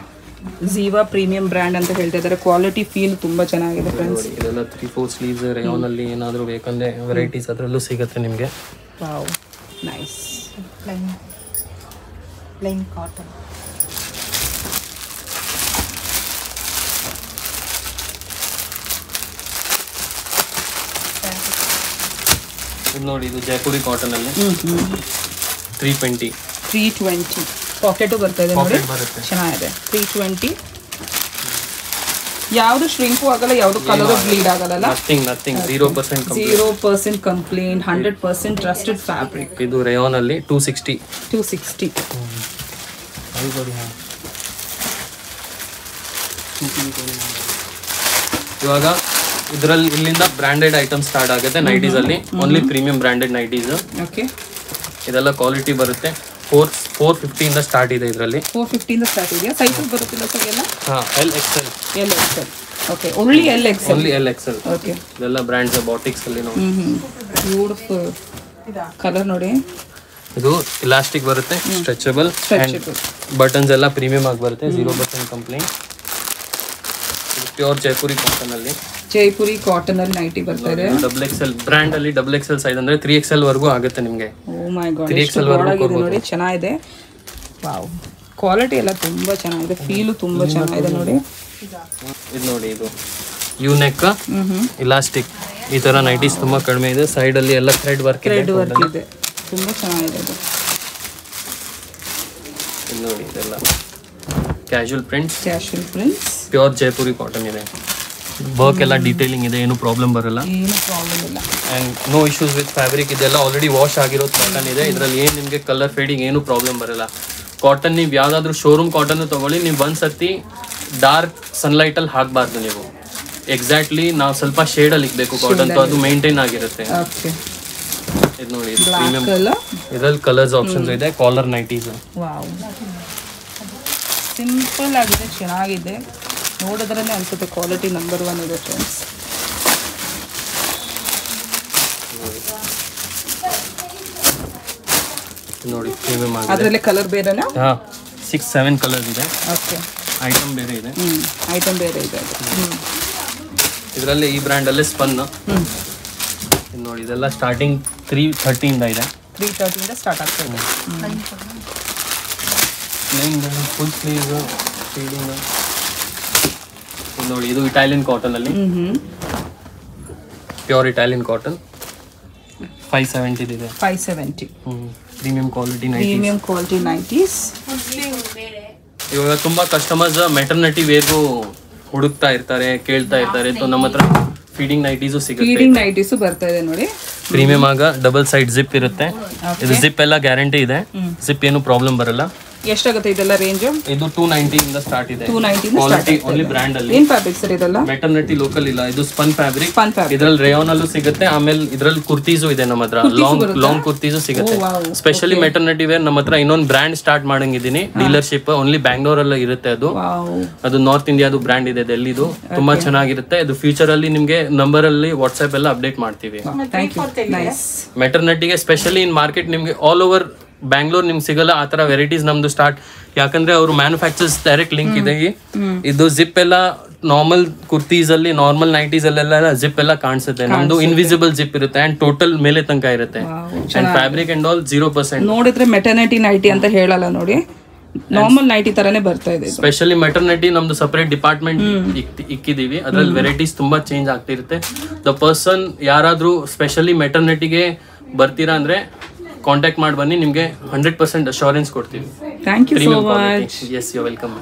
ಝೀವಾ ಪ್ರೀಮಿಯಂ ಬ್ರ್ಯಾಂಡ್ ಅಂತ ಹೇಳ್ತಾ ಇದ್ದಾರೆ. ಕ್ವಾಲಿಟಿ ಫೀಲ್ ತುಂಬಾ ಚೆನ್ನಾಗಿದೆ ಫ್ರೆಂಡ್ಸ್. ಇದೆಲ್ಲ 3-4 ಸ್ಲೀವ್ಸ್ ರೇಯಾನ್ ಅಲ್ಲಿ ಏನಾದರೂ ಬೇಕಂದ್ರೆ ವೆರೈಟೀಸ್ ಅದರಲ್ಲೂ ಸಿಗುತ್ತೆ ನಿಮಗೆ. Wow, nice. Plain cotton. ಇದು ನೋಡಿ, ಇದು ಜೈಪುರಿ ಕಾಟನ್ ಅಲ್ಲಿ 320 ಪಾಕೆಟು ಬರ್ತಾ ಇದೆ ನೋಡಿ, ಬರುತ್ತೆ, ಚೆನ್ನಾಗಿದೆ. 320, ಯಾವುದು ಶ್ರಿಂಕು ಆಗಲ್ಲ, ಯಾವುದು ಕಲರ್ ಬ್ಲೀಡ್ ಆಗಲ್ಲ. Nothing 0% complaint, 100% trusted fabric. ಇದು ರೇಯಾನ್ ಅಲ್ಲಿ 260. ಇವಾಗ ಇದರಲ್ಲಿ ಇಲ್ಲಿಂದ ಬ್ರಾಂಡೆಡ್ ಐಟಮ್ ಸ್ಟಾರ್ಟ್ ಆಗುತ್ತೆ ನೈಟೀಸ್ ಅಲ್ಲಿ. Only premium branded nighties. Okay, ಇದೆಲ್ಲ ಕ್ವಾಲಿಟಿ ಬರುತ್ತೆ. 450 ಇಂದ ಸ್ಟಾರ್ಟ್ ಇದೆ ಇದರಲ್ಲಿ. 450 ಇಂದ ಸ್ಟಾರ್ಟ್ ಇದೆಯಾ? ಸೈಜಸ್ ಬರುತ್ತಿಲ್ಲ ಸರ್ ಎಲ್ಲ? ಹಾ, LXL. Okay, only LXL. Okay, ಇದೆಲ್ಲ ಬ್ರ್ಯಾಂಡ್ಸ್ ಬಾಟಿಕ್ಸ್ ಅಲ್ಲಿ ನೋಡಿ. ಬ್ಯೂಟಿಫುಲ್ ಕಲರ್ ನೋಡಿ. ಇದು ಇಲಾಸ್ಟಿಕ್ ಬರುತ್ತೆ, ಸ್ಟ್ರೆಚಬಲ್, ಬಟನ್ಸ್ ಎಲ್ಲ ಪ್ರೀಮಿಯಂ ಆಗಿ ಬರುತ್ತೆ. 0% ಕಂಪ್ಲೇಂಟ್. ಪ್ಯೂರ್ ಜೈಪುರಿ ಕಾಟನ್ ಅಲ್ಲಿ ನೈಟಿ ಬರ್ತಾ ಇದೆ. XXL ಬ್ರ್ಯಾಂಡ್ ಅಲ್ಲಿ XXL ಸೈಜ್ ಅಂದ್ರೆ 3XL ವರೆಗೂ ಆಗುತ್ತೆ ನಿಮಗೆ. ಓ ಮೈ ಗಾಡ್, 3XL ವರೆಗೂ ನೋಡಿ. ಚೆನ್ನಾಗಿದೆ. ವಾವ್, ಕ್ವಾಲಿಟಿ ಎಲ್ಲ ತುಂಬಾ ಚೆನ್ನಾಗಿದೆ, ಫೀಲು ತುಂಬಾ ಚೆನ್ನಾಗಿದೆ ನೋಡಿ. ಇದು ನೋಡಿ, ಇದು ಯೂನೆಕ್ ಇಲಾಸ್ಟಿಕ್ ಈ ತರ ನೈಟೀಸ್ ತುಂಬಾ ಕಡಿಮೆ ಇದೆ. ಸೈಡ್ ಅಲ್ಲಿ ಎಲ್ಲ ಥ್ರೆಡ್ ವರ್ಕ್ ಇದೆ, ತುಂಬಾ ಚೆನ್ನಾಗಿದೆ. ಇದು ನೋಡಿ, ಇದೆಲ್ಲ casual prints, pure Jaipuri cotton ಇದೆ. ವರ್ಕ್ ಎಲ್ಲ ಡೀಟೇಲಿಂಗ್ ಇದೆ, ಏನು ಪ್ರಾಬ್ಲಮ್ ಬರಲ್ಲ. And no issues with fabric. ಇದೆಲ್ಲ ಆಲ್ರೆಡಿ ವಾಶ್ ಆಗಿರೋ ಕಾಟನ್ ಇದೆ. ಇದರಲ್ಲಿ ಏನು ನಿಮಗೆ ಕಲರ್ ಫೇಡಿಂಗ್ ಏನು ಪ್ರಾಬ್ಲಮ್ ಬರಲ್ಲ. ಕಾಟನ್ ನೀವು ಯಾವ್ದಾದ್ರು ಶೋರೂಮ್ ಕಾಟನ್ ತಗೊಳ್ಳಿ, ನೀವು ಒಂದ್ಸತಿ ಡಾರ್ಕ್ ಸನ್ಲೈಟ್ ಅಲ್ಲಿ ಹಾಕಬಾರ್ದು. ನೀವು ಎಕ್ಸಾಕ್ಟ್ಲಿ ನಾವು ಸ್ವಲ್ಪ ಶೇಡ್ ಅಲ್ಲಿ ಇಕ್ಬೇಕು ಕಾಟನ್, ಅದು ಮೇಂಟೈನ್ ಆಗಿರುತ್ತೆ. ಇದು ನೋಡಿ, ಇದರಲ್ಲಿ ಕಲರ್ಸ್ ಆಪ್ಷನ್ಸ್ ಇದೆ. ಕಾಲರ್ ನೈಟೀಸ್ ಸಿಂಪಲ್ ಆಗಿದೆ, ಚೆನ್ನಾಗಿದೆ. ನೋಡಿದ್ರೇ ಅನ್ಸುತ್ತೆ ಕ್ವಾಲಿಟಿ ನಂಬರ್ 1 ಇದೆ ಫ್ರೆಂಡ್ಸ್. ನೋಡಿ, ಪ್ರೀಮಿಯಂ ಆಗಿದೆ. ಅದರಲ್ಲಿ ಕಲರ್ ಬೇರೆನಾ? ಹಾ, 6-7 ಕಲರ್ಸ್ ಇದೆ. ಓಕೆ, ಐಟಮ್ ಬೇರೆ ಇದೆ. ಐಟಮ್ ಬೇರೆ ಇದೆ. ಇದರಲ್ಲಿ ಈ ಬ್ರ್ಯಾಂಡ್ ಅಲ್ಲೇ ಸ್ಪನ್. ನೋಡಿ, ಇದೆಲ್ಲ ಸ್ಟಾರ್ಟಿಂಗ್ 330 ಇಂದ ಇದೆ. 330 ಇಂದ ಸ್ಟಾರ್ಟ್ ಆಗ್ತದೆ. Full sleeve feeding. ನೋಡಿ, ಇದು ಇಟಾಲಿಯನ್ ಕಾಟನ್ ಅಲ್ಲಿ, ಪ್ಯೂರ್ ಇಟಾಲಿಯನ್ ಕಾಟನ್. 570 ಇದೆ. 570 ಪ್ರೀಮಿಯಂ ಕ್ವಾಲಿಟಿ ನೈಟೀಸ್. ಇವಾಗ ತುಂಬಾ ಕಸ್ಟಮರ್ಸ್ ಮೆಟರ್ನಿಟಿ ವೇರ್ಗೂ ಹುಡುಕ್ತಾ ಇರ್ತಾರೆ, ಕೇಳ್ತಾ ಇರ್ತಾರೆ. ನಮ್ಮ ಹತ್ರ ಫೀಡಿಂಗ್ ನೈಟೀಸು ಸಿಗುತ್ತೆ. ಫೀಡಿಂಗ್ ನೈಟೀಸು ಬರ್ತಾ ಇದೆ ನೋಡಿ. ಪ್ರೀಮಿಯಂ ಆಗ ಡಬಲ್ ಸೈಡ್ ಜಿಪ್ ಇರುತ್ತೆ. ಇದು ಜಿಪ್ ಎಲ್ಲ ಗ್ಯಾರಂಟಿ ಇದೆ, ಜಿಪ್ ಏನು ಪ್ರಾಬ್ಲಮ್ ಬರಲ್ಲ. ಎಷ್ಟಾಗುತ್ತೆ ಇದೆಲ್ಲ ರೇಂಜ್? ಇದು 290 ಇಂದ ಸ್ಟಾರ್ಟ್ ಇದೆ. 290 ಕ್ವಾಲಿಟಿ ಓನ್ಲಿ ಬ್ರ್ಯಾಂಡ್ ಅಲ್ಲಿ. ಏನ್ ಫ್ಯಾಬ್ರಿಕ್ ಸರ್ ಇದೆಲ್ಲ? ಮೆಟರ್ನಿಟಿ ಲೋಕಲ್ ಇಲ್ಲ, ಇದು ಸ್ಪನ್ ಫ್ಯಾಬ್ರಿಕ್. ಇದರಲ್ಲಿ ರೇಯಾನ್ ಅಲ್ಲೂ ಸಿಗುತ್ತೆ. ಆಮೇಲೆ ಇದರಲ್ಲಿ ಕುರ್ತೀಸು ಇದೆ ನಮ್ಮ ಹತ್ರ, ಲಾಂಗ್ ಕುರ್ತೀಸು ಸಿಗುತ್ತೆ. ಸ್ಪೆಷಲಿ ಮೆಟರ್ನಿಟಿ ವೇರ್ ನಮ್ಮ ಹತ್ರ ಇನ್ನೊಂದು ಬ್ರ್ಯಾಂಡ್ ಸ್ಟಾರ್ಟ್ ಮಾಡಂಗಿದ್ದೀನಿ, ಡೀಲರ್ಶಿಪ್. ಓನ್ಲಿ ಬ್ಯಾಂಗ್ಳೂರ್ ಅಲ್ಲ ಇರುತ್ತೆ ಅದು ನಾರ್ತ್ ಇಂಡಿಯಾದು ಬ್ರ್ಯಾಂಡ್ ಇದೆ, ಡೆಲ್ಲಿದು. ತುಂಬಾ ಚೆನ್ನಾಗಿರುತ್ತೆ. ಇದು ಫ್ಯೂಚರ್ ಅಲ್ಲಿ ನಿಮ್ಗೆ ನಂಬರ್ ಅಲ್ಲಿ ವಾಟ್ಸ್ಆಪ್ ಎಲ್ಲ ಅಪ್ಡೇಟ್ ಮಾಡ್ತೀವಿ. ಮೆಟರ್ನಿಟಿಗೆ ಸ್ಪೆಷಲಿ ಇನ್ ಮಾರ್ಕೆಟ್ ನಿಮ್ಗೆ ಆಲ್ ಓವರ್ ಬ್ಯಾಂಗ್ಳೂರ್ ನಿಮ್ಗೆ ಸಿಗಲ್ಲ ಆ ತರ ವೆರೈಟೀಸ್ ನಮ್ದು ಸ್ಟಾರ್ಟ್. ಯಾಕಂದ್ರೆ ಅವರು ಮ್ಯಾನುಫ್ಯಾಕ್ಚರ್ಸ್ ಡೈರೆಕ್ಟ್ ಲಿಂಕ್ ಇದೆ. ಇದು ಜಿಪ್ ಎಲ್ಲ ನಾರ್ಮಲ್ ಕುರ್ತೀಸ್ ಅಲ್ಲಿ, ನಾರ್ಮಲ್ ನೈಟೀಸ್ ಅಲ್ಲೆಲ್ಲ ಜಿಪ್ ಎಲ್ಲ ಕಾಣಿಸುತ್ತೆ. ನಮ್ದು ಇನ್ವಿಸಿಬಲ್ ಜಿಪ್ ಇರುತ್ತೆ ಅಂಡ್ ಟೋಟಲ್ ಮೇಲೆ ತನಕ ಇರುತ್ತೆ. And fabric and all 0%. ನೋಡಿದ್ರೆ ಮೆಟರ್ನಿಟಿ ನೈಟಿ ಅಂತ ಹೇಳಲ್ಲ ನೋಡಿ, ನಾರ್ಮಲ್ ನೈಟಿ ತರನೇ ಬರ್ತಾ ಇದೆ. ಸ್ಪೆಷಲಿ ಮೆಟರ್ನಿಟಿ ನಮ್ದು ಸಪರೇಟ್ ಡಿಪಾರ್ಟ್ಮೆಂಟ್ ಇಕ್ಕಿದೀವಿ. ಅದ್ರಲ್ಲಿ ವೆರೈಟೀಸ್ ತುಂಬಾ ಚೇಂಜ್ ಆಗ್ತಿರುತ್ತೆ. ದ ಪರ್ಸನ್ ಯಾರಾದ್ರೂ ಸ್ಪೆಷಲಿ ಮೆಟರ್ನಿಟಿಗೆ ಬರ್ತೀರಾ ಅಂದ್ರೆ ಕಾಂಟ್ಯಾಕ್ಟ್ ಮಾಡಿ ಬನ್ನಿ, ನಿಮಗೆ 100% ಅಶ್ಯೂರೆನ್ಸ್ ಕೊಡ್ತೀವಿ. Thank you so much. Yes, you welcome.